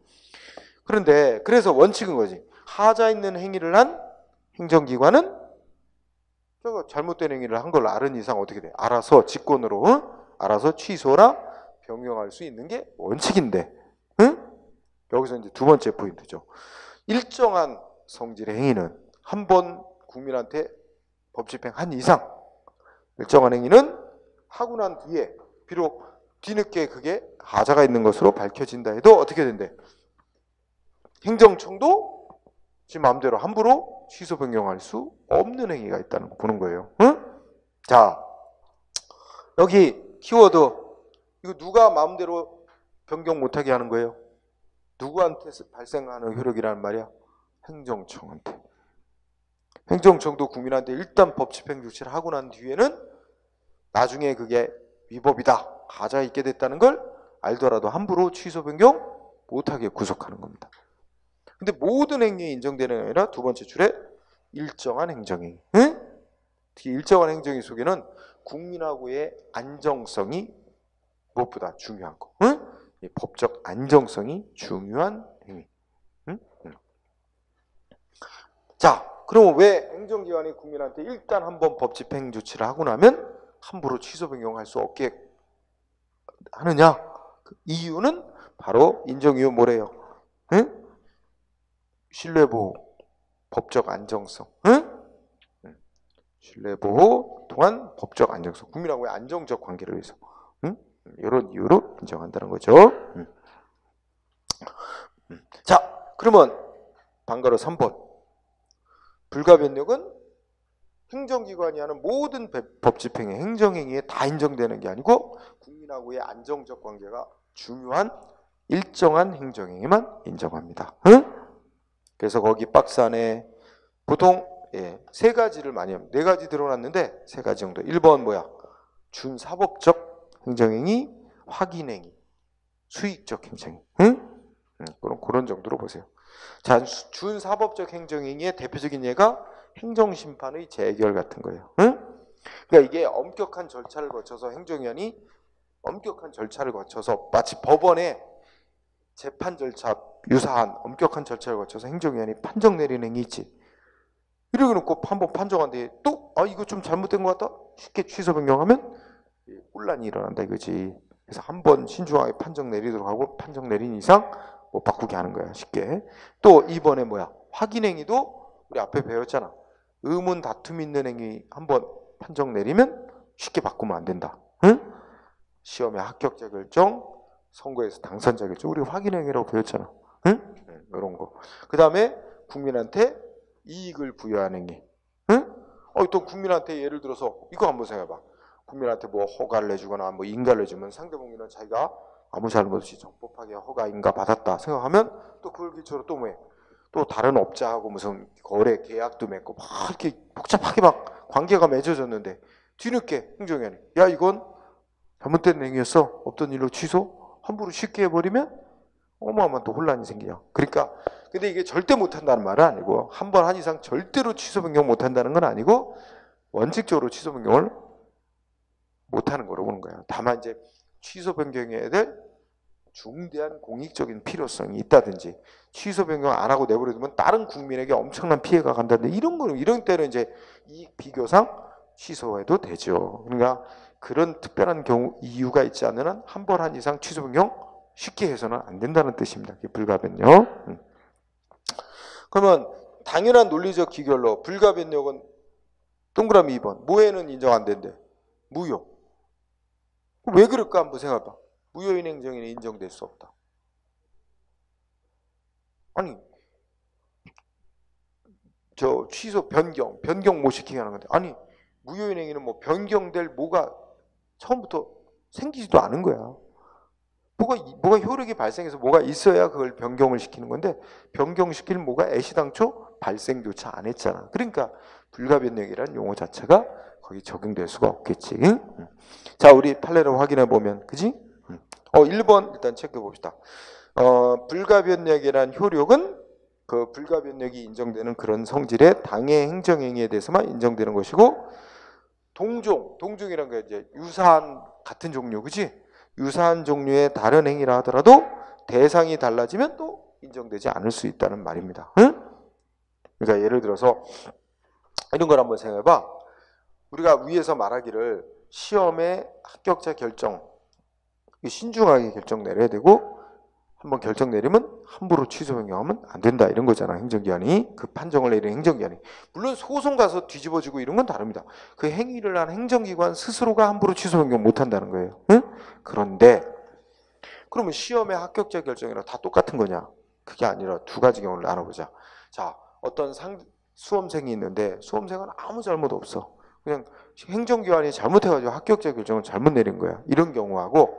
그런데 그래서 원칙은 거지. 하자 있는 행위를 한 행정기관은 저거 잘못된 행위를 한 걸 아는 이상 어떻게 돼? 알아서 직권으로 알아서 취소나 변경할 수 있는 게 원칙인데, 응? 여기서 이제 두 번째 포인트죠. 일정한 성질의 행위는 한 번 국민한테 법 집행한 이상, 일정한 행위는 하고 난 뒤에 비록 뒤늦게 그게 하자가 있는 것으로 밝혀진다 해도 어떻게 된대? 행정청도 지 마음대로 함부로 취소 변경할 수 없는 행위가 있다는 거 보는 거예요. 응? 자, 여기 키워드 이거 누가 마음대로 변경 못하게 하는 거예요? 누구한테 발생하는 효력이라는 말이야? 행정청한테. 행정청도 국민한테 일단 법 집행 조치를 하고 난 뒤에는 나중에 그게 위법이다, 하자 있게 됐다는 걸 알더라도 함부로 취소 변경 못하게 구속하는 겁니다. 근데 모든 행위에 인정되는 게 아니라 두 번째 줄에 일정한 행정행위. 응? 특히 일정한 행정행위 속에는 국민하고의 안정성이 무엇보다 중요한 거. 응? 이 법적 안정성이 중요한 행위. 응? 응. 자, 그럼 왜 행정기관이 국민한테 일단 한번 법 집행 조치를 하고 나면 함부로 취소 변경할 수 없게 하느냐? 그 이유는 바로 인정이유 뭐래요? 응? 신뢰보호, 법적 안정성. 응? 신뢰보호 또한 법적 안정성. 국민하고의 안정적 관계를 위해서. 응? 이런 이유로 인정한다는 거죠. 자, 그러면 방가로 3번. 불가변력은 행정기관이 하는 모든 법 집행의 행정행위에 다 인정되는 게 아니고 국민하고의 안정적 관계가 중요한 일정한 행정행위만 인정합니다. 응? 그래서 거기 박스 안에 보통 세 가지를 많이 합니다. 네 가지 들어놨는데 세 가지 정도. 1번 뭐야? 준사법적 행정행위, 확인행위, 수익적 행정행위. 응? 그런 정도로 보세요. 자, 준사법적 행정행위의 대표적인 예가 행정심판의 재결 같은 거예요. 응? 그러니까 이게 엄격한 절차를 거쳐서 행정위원이 엄격한 절차를 거쳐서 마치 법원의 재판 절차 유사한 엄격한 절차를 거쳐서 행정위원이 판정 내리는 행위 있지. 이렇게 놓고 한번 판정한데 또 이거 좀 잘못된 것 같다? 쉽게 취소 변경하면 혼란이 일어난다 이거지. 그래서 한번 신중하게 판정 내리도록 하고 판정 내린 이상 뭐 바꾸게 하는 거야 쉽게. 또 이번에 뭐야? 확인 행위도 우리 앞에 배웠잖아. 의문 다툼 있는 행위 한번 판정 내리면 쉽게 바꾸면 안 된다. 응? 시험의 합격자 결정, 선거에서 당선자 결정. 우리 확인행위라고 배웠잖아. 응? 이런 거. 그 다음에 국민한테 이익을 부여하는 행위. 응? 또 국민한테 예를 들어서 이거 한번 생각해봐. 국민한테 뭐 허가를 내주거나 뭐 인가를 내주면 상대방이는 자기가 아무 잘못 없이 적법하게 허가 인가 받았다 생각하면 또 그걸 기초로 또 뭐 또 다른 업자하고 무슨 거래 계약도 맺고 막 이렇게 복잡하게 막 관계가 맺어졌는데 뒤늦게 행정위원회 야 이건 잘못된 행위였어 없던 일로 취소 함부로 쉽게 해버리면 어마어마한 또 혼란이 생기죠. 그러니까 근데 이게 절대 못한다는 말은 아니고 한 번 한 이상 절대로 취소 변경 못한다는 건 아니고 원칙적으로 취소 변경을 못하는 거로 보는 거예요. 다만 이제 취소 변경해야 될 중대한 공익적인 필요성이 있다든지 취소 변경 안 하고 내버려두면 다른 국민에게 엄청난 피해가 간다든지 이런 거는 이런 때는 이제 이익 비교상 취소해도 되죠. 그러니까 그런 특별한 경우 이유가 있지 않는 한 한 번 한 이상 취소 변경 쉽게 해서는 안 된다는 뜻입니다. 불가변력. 그러면 당연한 논리적 기결로 불가변력은 동그라미 2번 무효는 인정 안 된대. 무효. 왜 그럴까 한번 생각해봐. 무효인 행정에는 인정될 수 없다. 아니 저 취소 변경 못 시키게 하는 건데 아니 무효인 행위는 뭐 변경될 뭐가 처음부터 생기지도 않은 거야. 뭐가 효력이 발생해서 뭐가 있어야 그걸 변경을 시키는 건데 변경시킬 뭐가 애시당초 발생조차 안 했잖아. 그러니까 불가변력이라는 용어 자체가 거기 적용될 수가 없겠지. 자 우리 판례를 확인해 보면 그지? 1번 일단 체크해 봅시다. 불가변력이란 효력은 그 불가변력이 인정되는 그런 성질의 당의 행정행위에 대해서만 인정되는 것이고 동종이란 게 이제 유사한 같은 종류 그지? 유사한 종류의 다른 행위라 하더라도 대상이 달라지면 또 인정되지 않을 수 있다는 말입니다. 응? 그러니까 예를 들어서 이런 걸 한번 생각해봐. 우리가 위에서 말하기를 시험의 합격자 결정 신중하게 결정 내려야 되고 한번 결정 내리면 함부로 취소 변경하면 안 된다 이런 거잖아. 행정기관이 그 판정을 내리는 행정기관이 물론 소송 가서 뒤집어지고 이런 건 다릅니다. 그 행위를 한 행정기관 스스로가 함부로 취소 변경 못 한다는 거예요. 응? 그런데 그러면 시험의 합격자 결정이랑 다 똑같은 거냐? 그게 아니라 두 가지 경우를 나눠보자. 자 어떤 수험생이 있는데 수험생은 아무 잘못 없어. 그냥 행정기관이 잘못해가지고 합격자 결정을 잘못 내린 거야. 이런 경우하고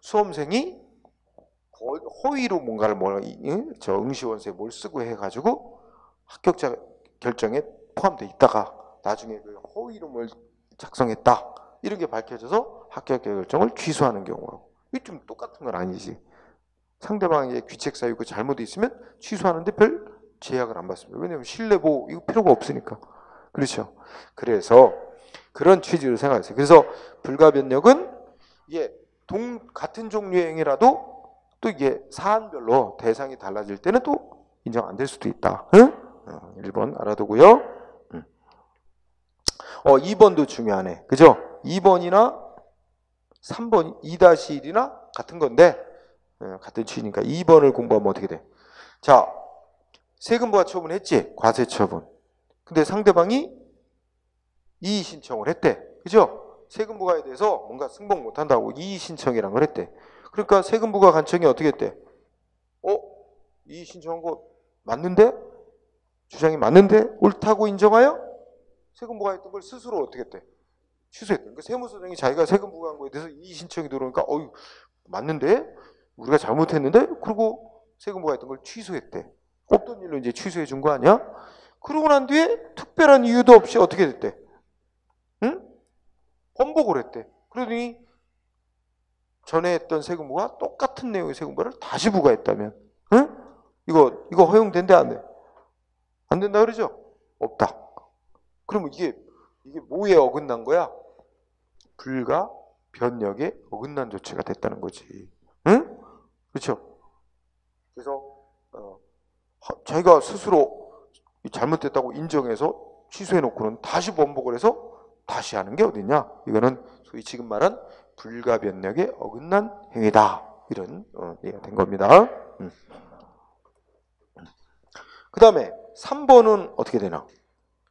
수험생이 허위로 뭔가를 저 응시원서에 뭘 쓰고 해가지고 합격자 결정에 포함돼 있다가 나중에 그 허위로 뭘 작성했다 이런 게 밝혀져서 합격자 결정을 취소하는 경우하고 이게 좀 똑같은 건 아니지. 상대방에게 귀책 사유고 잘못이 있으면 취소하는데 별 제약을 안 받습니다. 왜냐하면 신뢰보호 이거 필요가 없으니까. 그렇죠. 그래서 그런 취지로 생각했어요. 그래서 불가변력은 이게 같은 종류의 행위라도 또 이게 사안별로 대상이 달라질 때는 또 인정 안 될 수도 있다. 응? 1번 알아두고요. 2번도 중요하네. 그죠? 2번이나 3번 2-1이나 같은 건데 같은 취지니까 2번을 공부하면 어떻게 돼? 자, 세금 부과 처분했지? 과세 처분. 근데 상대방이 이의 신청을 했대. 그죠? 세금 부과에 대해서 뭔가 승복 못 한다고 이의 신청이란 걸 했대. 그러니까 세금 부과 간청이 어떻게 했대? 이의 신청한 거 맞는데? 주장이 맞는데? 옳다고 인정하여? 세금 부과했던 걸 스스로 어떻게 했대? 취소했대. 그러니까 세무서장이 자기가 세금 부과한 거에 대해서 이의 신청이 들어오니까 맞는데? 우리가 잘못했는데? 그리고 세금 부과했던 걸 취소했대. 없던 일로 이제 취소해 준 거 아니야? 그러고 난 뒤에 특별한 이유도 없이 어떻게 됐대? 응? 번복을 했대. 그러더니 전에 했던 세금부가 똑같은 내용의 세금부를 다시 부과했다면, 응? 이거 허용된대 안 돼? 안 된다 그러죠? 없다. 그러면 이게 뭐에 어긋난 거야? 불가 변력에 어긋난 조치가 됐다는 거지. 응? 그렇죠? 그래서 자기가 스스로 잘못됐다고 인정해서 취소해놓고는 다시 번복을 해서 다시 하는 게 어딨냐? 이거는 소위 지금 말한 불가변력에 어긋난 행위다. 이런 얘기가 된 겁니다. 그 다음에 3번은 어떻게 되나?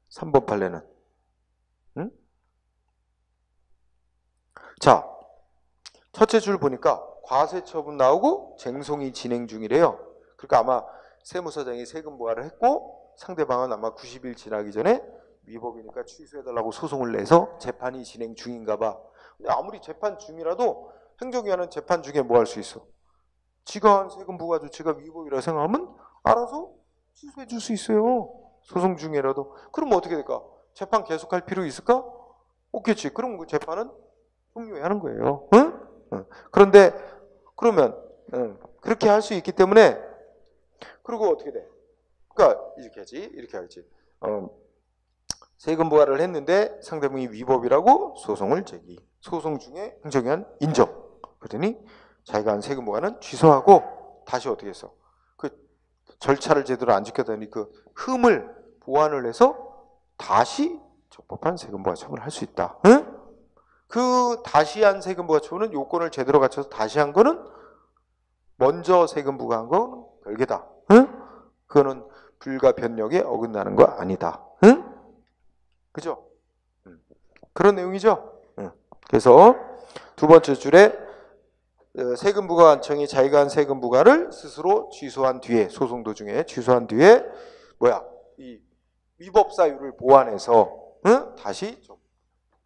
3번 판례는 응? 자, 첫째 줄 보니까 과세 처분 나오고 쟁송이 진행 중이래요. 그러니까 아마 세무서장이 세금 부과를 했고 상대방은 아마 90일 지나기 전에 위법이니까 취소해달라고 소송을 내서 재판이 진행 중인가 봐. 근데 아무리 재판 중이라도 행정위원회는 재판 중에 뭐 할 수 있어? 지가 한 세금 부과 조치가 위법이라 생각하면 알아서 취소해 줄 수 있어요. 소송 중이라도. 그럼 어떻게 될까? 재판 계속할 필요 있을까? 없겠지. 그럼 그 재판은 종료해야 하는 거예요. 응? 그런데 그러면 그렇게 할 수 있기 때문에 그리고 어떻게 돼? 그러니까 이렇게 하지. 이렇게 하지. 세금 부과를 했는데 상대방이 위법이라고 소송을 제기. 소송 중에 행정위원 인정. 그러더니 자기가 한 세금 부과는 취소하고 다시 어떻게 했어? 그 절차를 제대로 안 지켰더니 그 흠을 보완을 해서 다시 적법한 세금 부과 처분을 할 수 있다. 응? 그 다시 한 세금 부과 처분은 요건을 제대로 갖춰서 다시 한 거는 먼저 세금 부과한 건 별개다. 응? 그거는 불가 변력에 어긋나는 거 아니다. 응? 그죠? 그런 내용이죠. 그래서 두 번째 줄에 세금 부과 관청이 자기가 한 세금 부과를 스스로 취소한 뒤에 소송 도중에 취소한 뒤에 이 위법 사유를 보완해서 다시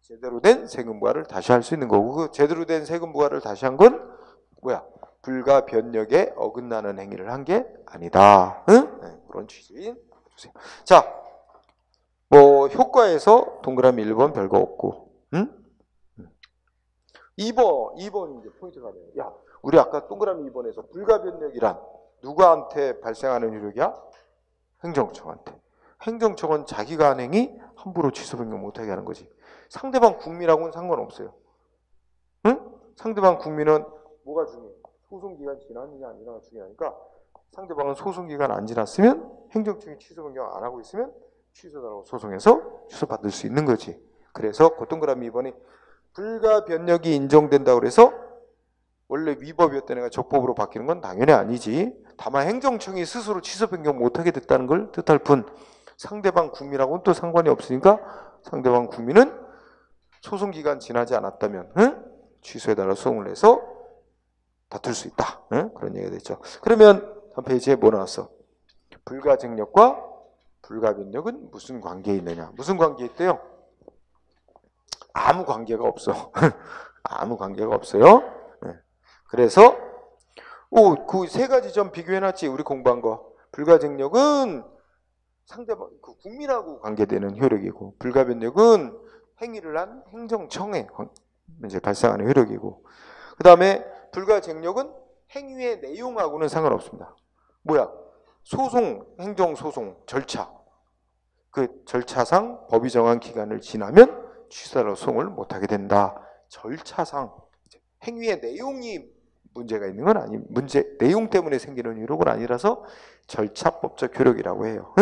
제대로 된 세금 부과를 다시 할 수 있는 거고 그 제대로 된 세금 부과를 다시 한 건 불가 변력에 어긋나는 행위를 한 게 아니다. 그런 취지인 주세요. 자. 뭐 효과에서 동그라미 1번 별거 없고 2번 이제 포인트가 돼요. 야, 우리 아까 동그라미 2번에서 불가변력이란 누구한테 발생하는 효력이야? 행정청한테. 행정청은 자기가 한 행위 함부로 취소 변경 못하게 하는 거지. 상대방 국민하고는 상관없어요. 응? 상대방 국민은 뭐가 중요해? 소송기간 지났느냐 안 지났느냐 중요하니까 상대방은 소송기간 안 지났으면 행정청이 취소 변경 안 하고 있으면 취소달라고 소송해서 취소받을 수 있는 거지. 그래서 그 동그라미 2번이 불가 변력이 인정된다고 그래서 원래 위법이었던 애가 적법으로 바뀌는 건 당연히 아니지. 다만 행정청이 스스로 취소 변경 못하게 됐다는 걸 뜻할 뿐 상대방 국민하고는 또 상관이 없으니까 상대방 국민은 소송기간 지나지 않았다면 취소해달라고 소송을 내서 다툴 수 있다. 그런 얘기가 됐죠. 그러면 다음 페이지에 뭐 나왔어? 불가증력과 불가변력은 무슨 관계에 있느냐? 무슨 관계에 있대요? 아무 관계가 없어. 아무 관계가 없어요. 그래서 그 세 가지 점 비교해놨지. 우리 공부한 거. 불가증력은 상대방 그 국민하고 관계되는 효력이고 불가변력은 행위를 한 행정청에 이제 발생하는 효력이고 그 다음에 불가증력은 행위의 내용하고는 상관없습니다. 소송, 행정소송 절차. 그 절차상 법이 정한 기간을 지나면 취소하라고 소송을 못하게 된다. 절차상 행위의 내용이 문제가 있는 건 아니, 내용 때문에 생기는 효력은 아니라서 절차법적 효력이라고 해요.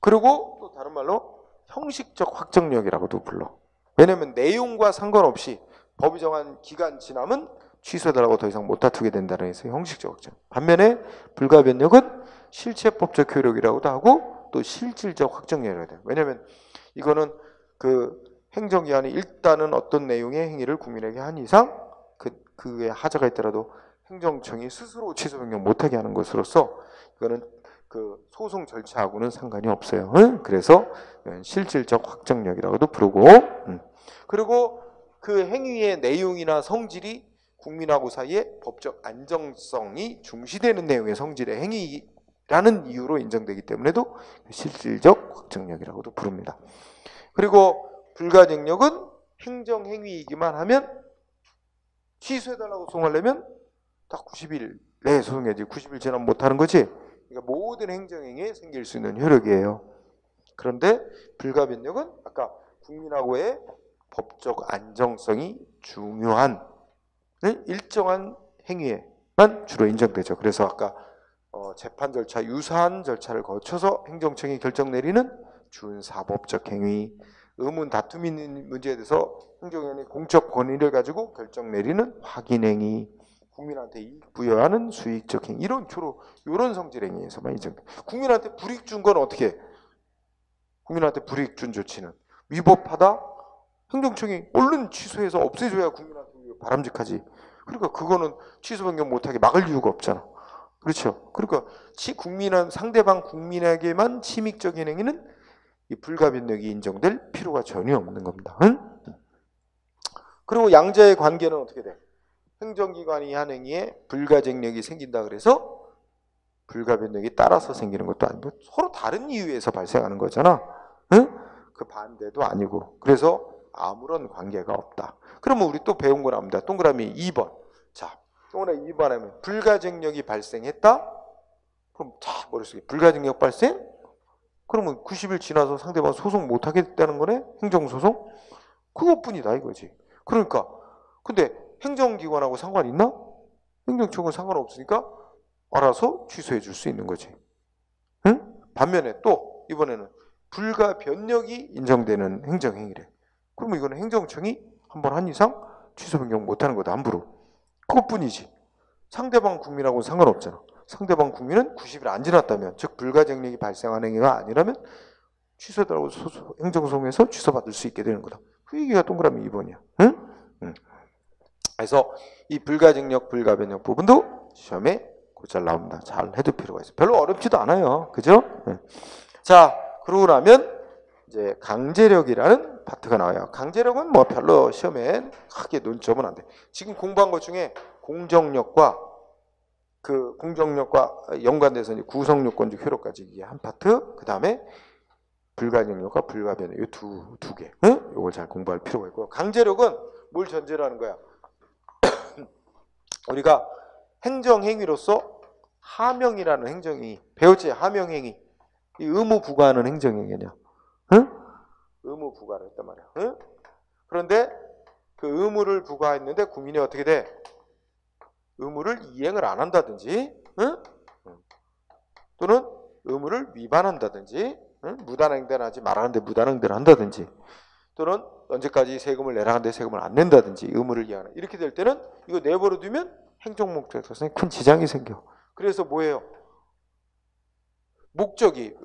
그리고 또 다른 말로 형식적 확정력이라고도 불러. 왜냐면 내용과 상관없이 법이 정한 기간 지나면 취소해달라고 더 이상 못 다투게 된다는 해서 형식적 확정. 반면에 불가변력은 실체법적 효력이라고도 하고 또 실질적 확정력이라고 돼요. 왜냐면 이거는 그 행정기관이 일단은 어떤 내용의 행위를 국민에게 한 이상 그에 하자가 있더라도 행정청이 스스로 취소 변경 못하게 하는 것으로서 이거는 그 소송 절차하고는 상관이 없어요. 그래서 실질적 확정력이라고도 부르고 그리고 그 행위의 내용이나 성질이 국민하고 사이에 법적 안정성이 중시되는 내용의 성질의 행위라는 이유로 인정되기 때문에도 실질적 확정력이라고도 부릅니다. 그리고 불가증력은 행정행위이기만 하면 취소해달라고 소송하려면 딱 90일 내에 소송해야지. 90일 지나면 못하는 거지. 그러니까 모든 행정행위에 생길 수 있는 효력이에요. 그런데 불가변력은 아까 국민하고의 법적 안정성이 중요한 일정한 행위에만 주로 인정되죠. 그래서 아까 재판 절차, 유사한 절차를 거쳐서 행정청이 결정 내리는 준사법적 행위, 의문 다툼이 있는 문제에 대해서 행정위원회 공적 권위를 가지고 결정 내리는 확인 행위, 국민한테 이익 부여하는 수익적 행위, 주로 이런 성질 행위에서만 인정돼. 국민한테 불이익 준 건 어떻게 해? 국민한테 불이익 준 조치는 위법하다? 행정청이 얼른 취소해서 없애줘야 국민한테 바람직하지. 그러니까 그거는 취소 변경 못하게 막을 이유가 없잖아. 그렇죠? 그러니까 상대방 국민에게만 침입적인 행위는 이 불가변력이 인정될 필요가 전혀 없는 겁니다. 응? 그리고 양자의 관계는 어떻게 돼? 행정기관이 한 행위에 불가쟁력이 생긴다 그래서 불가변력이 따라서 생기는 것도 아니고 서로 다른 이유에서 발생하는 거잖아. 응? 그 반대도 아니고. 그래서 아무런 관계가 없다. 그러면 우리 또 배운 거 나옵니다. 동그라미 2번. 자, 동그라미 2번 하면 불가쟁력이 발생했다? 그럼 자, 머릿속에 불가쟁력 발생? 그러면 90일 지나서 상대방 소송 못 하겠다는 거네? 행정소송? 그것뿐이다 이거지. 그러니까 근데 행정기관하고 상관 있나? 행정청은 상관없으니까 알아서 취소해 줄 수 있는 거지. 응? 반면에 또 이번에는 불가변력이 인정되는 행정행위래. 그러면 이거는 행정청이 한 번 한 이상 취소 변경 못하는 거다 함부로. 그것뿐이지. 상대방 국민하고는 상관없잖아. 상대방 국민은 90일 안 지났다면, 즉 불가쟁력이 발생한 행위가 아니라면 취소해달라고 행정소송에서 취소받을 수 있게 되는 거다. 그 얘기가 동그라미 2번이야. 응? 응. 그래서 이 불가쟁력, 불가변력 부분도 시험에 곧잘 나옵니다. 잘 해둘 필요가 있어요. 별로 어렵지도 않아요. 그죠? 응. 자, 그러고 나면 이제 강제력이라는 파트가 나와요. 강제력은 뭐 별로 시험에 크게 논점은 안 돼. 지금 공부한 것 중에 공정력과 연관돼서 이제 구성요건적 효력까지 이게 한 파트, 그 다음에 불가쟁력과 불가변력, 이 두 개. 응? 이걸 잘 공부할 필요가 있고. 강제력은 뭘 전제로 하는 거야? 우리가 행정행위로서 하명이라는 행정행위, 배웠지? 하명행위. 이 의무 부과하는 행정행위냐? 응? 의무 부과를 했단 말이야. 응? 그런데 그 의무를 부과했는데 국민이 어떻게 돼? 의무를 이행을 안 한다든지, 응? 또는 의무를 위반한다든지, 응? 무단횡단 하지 말하는데 무단횡단을 한다든지, 또는 언제까지 세금을 내라는데 세금을 안 낸다든지, 의무를 이행하는. 이렇게 될 때는 이거 내버려 두면 행정목적에 큰 지장이 생겨. 그래서 뭐예요? 목적이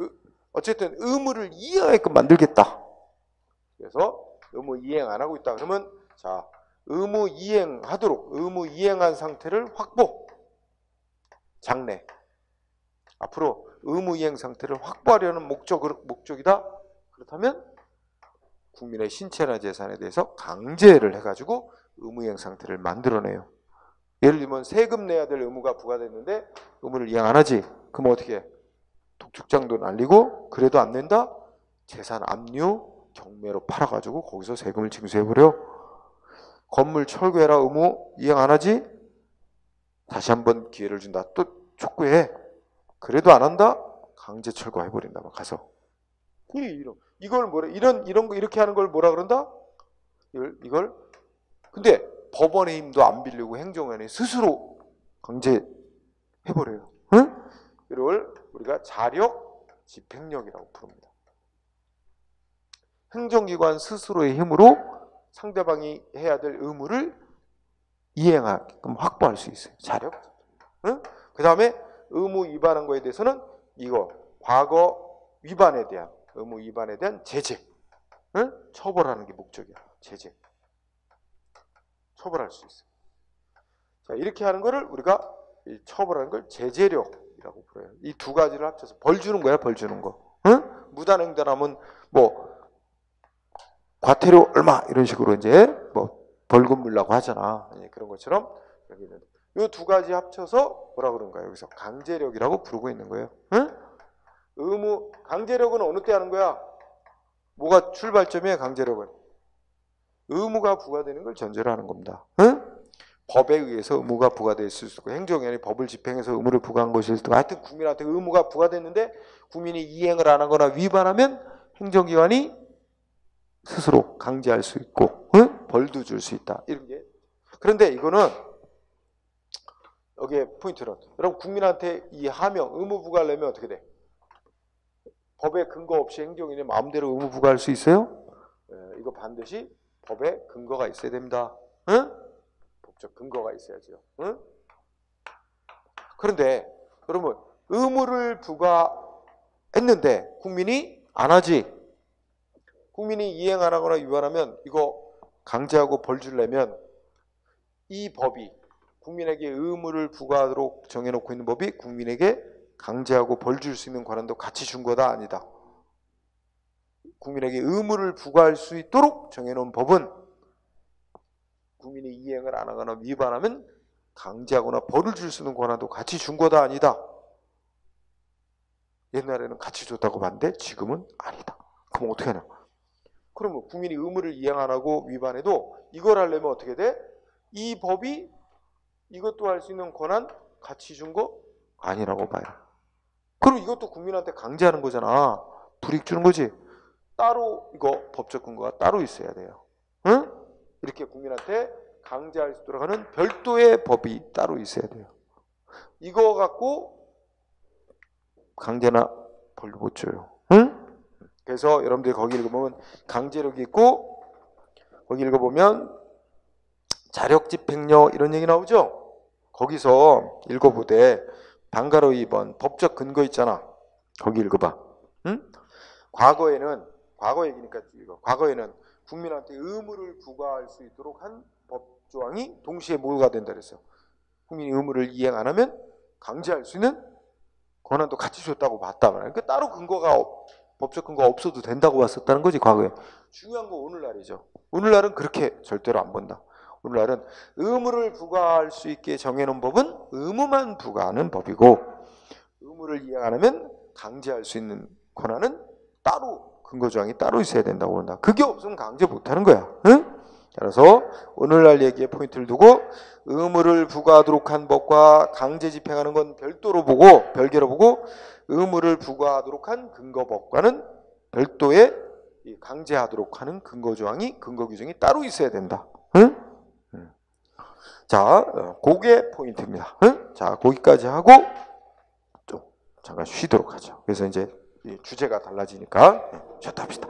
어쨌든 의무를 이행하게끔 만들겠다. 그래서 의무 이행 안 하고 있다. 그러면 자, 의무 이행하도록 의무 이행한 상태를 확보. 장래. 앞으로 의무 이행 상태를 확보하려는 목적이다. 그렇다면 국민의 신체나 재산에 대해서 강제를 해가지고 의무 이행 상태를 만들어내요. 예를 들면 세금 내야 될 의무가 부과됐는데 의무를 이행 안 하지. 그럼 어떻게 해? 독촉장도 날리고 그래도 안 낸다? 재산 압류, 경매로 팔아가지고 거기서 세금을 징수해버려. 건물 철거해라 의무 이행 안 하지? 다시 한번 기회를 준다. 또 촉구해. 그래도 안 한다? 강제 철거해버린다. 막 가서. 이걸 뭐래? 이런 거 이렇게 하는 걸 뭐라 그런다? 이걸 근데 법원의 힘도 안 빌리고 행정원이 스스로 강제해버려요. 응? 이걸 우리가 자력, 집행력이라고 부릅니다. 행정기관 스스로의 힘으로 상대방이 해야 될 의무를 이행하게끔 확보할 수 있어요. 자력. 응? 그 다음에 의무 위반한 거에 대해서는 이거 과거 위반에 대한 의무 위반에 대한 제재, 응? 처벌하는 게 목적이야. 제재. 처벌할 수 있어요. 자, 이렇게 하는 거를 우리가 처벌하는 걸 제재력이라고 불러요. 이 두 가지를 합쳐서 벌 주는 거야, 벌 주는 거. 응? 무단횡단하면 뭐 과태료 얼마 이런 식으로 이제 뭐 벌금 물라고 하잖아. 그런 것처럼 여기는 이 두 가지 합쳐서 뭐라 그런가요? 여기서 강제력이라고 부르고 있는 거예요. 응? 강제력은 어느 때 하는 거야? 뭐가 출발점이야? 강제력은 의무가 부과되는 걸 전제로 하는 겁니다. 응? 법에 의해서 의무가 부과될 수 있고 행정위원회 법을 집행해서 의무를 부과한 것일 수도 하여튼 국민한테 의무가 부과됐는데 국민이 이행을 안 하거나 위반하면 행정기관이 스스로 강제할 수 있고 응? 벌도 줄 수 있다. 이런 게. 그런데 이거는 여기에 포인트는 여러분 국민한테 이 하명 의무 부과를 내면 어떻게 돼? 법에 근거 없이 행정위원회 마음대로 의무 부과할 수 있어요? 이거 반드시 법에 근거가 있어야 됩니다. 응? 법적 근거가 있어야죠. 응? 그런데 여러분 의무를 부과했는데 국민이 안 하지. 국민이 이행 안 하거나 위반하면 이거 강제하고 벌 주려면 이 법이 국민에게 의무를 부과하도록 정해놓고 있는 법이 국민에게 강제하고 벌 줄 수 있는 권한도 같이 준 거다 아니다. 국민에게 의무를 부과할 수 있도록 정해놓은 법은 국민이 이행을 안 하거나 위반하면 강제하거나 벌을 줄 수 있는 권한도 같이 준 거다 아니다. 옛날에는 같이 줬다고 봤는데 지금은 아니다. 그럼 어떻게 하냐? 그러면 국민이 의무를 이행 안 하고 위반해도 이걸 하려면 어떻게 돼? 이 법이 이것도 할 수 있는 권한 같이 준 거 아니라고 봐요. 그럼 이것도 국민한테 강제하는 거잖아. 불이익 주는 거지. 따로 이거 법적 근거가 따로 있어야 돼요. 응? 이렇게 국민한테 강제할 수 있도록 하는 별도의 법이 따로 있어야 돼요. 이거 갖고 강제나 벌도 못 줘요. 응? 그래서 여러분들이 거기 읽어보면 강제력이 있고 거기 읽어보면 자력집행력 이런 얘기 나오죠? 거기서 읽어보되 방가로 2번 법적 근거 있잖아. 거기 읽어봐. 응? 과거 얘기니까 읽어. 과거에는 국민한테 의무를 부과할 수 있도록 한 법조항이 동시에 뭐가 된다 그랬어. 국민이 의무를 이행 안 하면 강제할 수 있는 권한도 같이 줬다고 봤다 말이야. 그러니까 따로 근거가 법적 근거가 없어도 된다고 봤었다는 거지 과거에. 중요한 건 오늘날이죠. 오늘날은 그렇게 절대로 안 본다. 오늘날은 의무를 부과할 수 있게 정해놓은 법은 의무만 부과하는 법이고 의무를 이행 안 하면 강제할 수 있는 권한은 따로 근거조항이 따로 있어야 된다고 본다. 그게 없으면 강제 못하는 거야. 응? 따라서 오늘날 얘기에 포인트를 두고 의무를 부과하도록 한 법과 강제 집행하는 건 별도로 보고 별개로 보고 의무를 부과하도록 한 근거법과는 별도의 강제하도록 하는 근거조항이 근거 규정이 따로 있어야 된다. 응? 자, 그게 포인트입니다. 응? 자, 거기까지 하고 좀 잠깐 쉬도록 하죠. 그래서 이제 주제가 달라지니까 쉬었다 합시다.